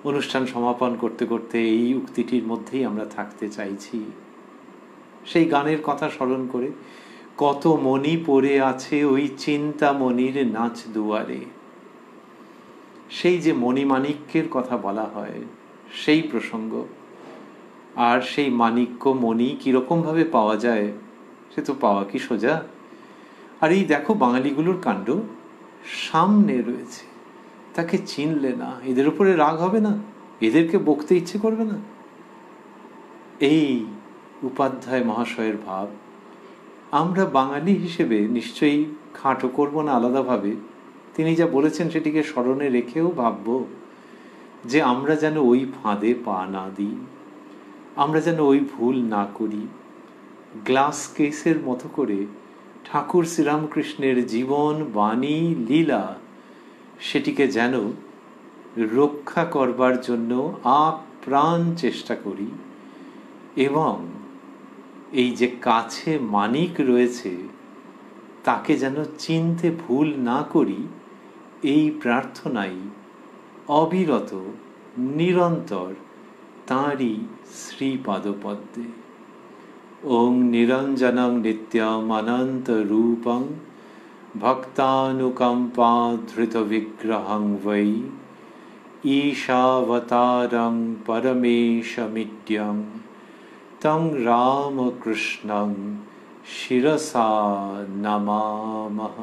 S1: অনুষ্ঠান সমাপন করতে করতে এই উক্তিটির মধ্যেই আমরা থাকতে চাইছি। সেই গানের কথা স্মরণ করে, কত মণি পড়ে আছে ওই চিন্তামণির নাচ দুয়ারে। সেই যে মণিমাণিক্যের কথা বলা হয়, সেই প্রসঙ্গ। আর সেই মাণিক্য মণি কিরকমভাবে পাওয়া যায়, সে তো পাওয়া কি সোজা। আর এই দেখো বাঙালিগুলোর কাণ্ড সামনে রয়েছে, তাকে চিনলে না। এদের উপরে রাগ হবে না? এদেরকে বকতে ইচ্ছে করবে না? এই উপাধ্যায় মহাশয়ের ভাব আমরা বাঙালি হিসেবে নিশ্চয়ই খাটো করব না আলাদাভাবে। তিনি যা বলেছেন সেটিকে স্মরণে রেখেও ভাবব যে আমরা যেন ওই ফাঁদে পা না দিই, আমরা যেন ওই ভুল না করি। গ্লাস কেসের মতো করে ঠাকুর শ্রীরামকৃষ্ণের জীবন, বাণী, লীলা সেটিকে যেন রক্ষা করবার জন্য আপ্রাণ চেষ্টা করি, এবং এই যে কাছে মানিক রয়েছে তাকে যেন চিনতে ভুল না করি, এই প্রার্থনাই অবিরত নিরন্তর তাঁরই শ্রীপাদপদ্মে। ওং নিরঞ্জনং নিত্যমনন্ত রূপং ভক্তানুকম্পাধৃত বিগ্রহং বৈ ঈশাবতারং পরমেশমিড্যং তং রামকৃষ্ণং শিরসা নমামহ।